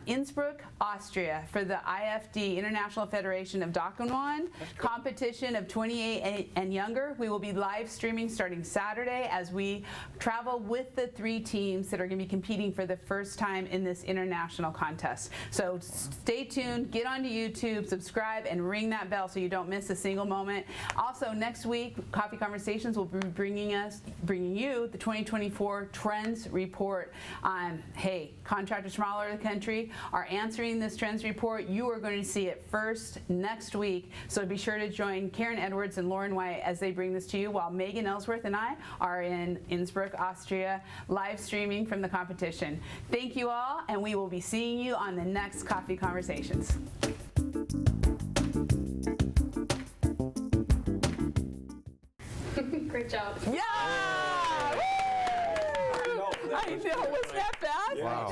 [SPEAKER 1] Innsbruck, Austria for the IFD, International Federation of Dockernwand competition of 28 and younger. We will be live streaming starting Saturday as we travel with the 3 teams that are going to be competing for the first time in this international contest. So stay tuned, get onto YouTube, subscribe, and ring that bell so you don't miss a single moment. Also, next week, Coffee Conversations will be bringing you the 2024 Trends Report. Hey, contractors from all over the country are answering this Trends Report. You are going to see it first next week, so be sure to join Karen Edwards and Lauren White as they bring this to you, while Megan Ellsworth and I are in Innsbruck, Austria, live streaming from the competition. Thank you all, and we will be seeing you on the next Coffee Conversations.
[SPEAKER 8] Great job.
[SPEAKER 1] Yeah! I know, wasn't that fast?
[SPEAKER 7] Wow.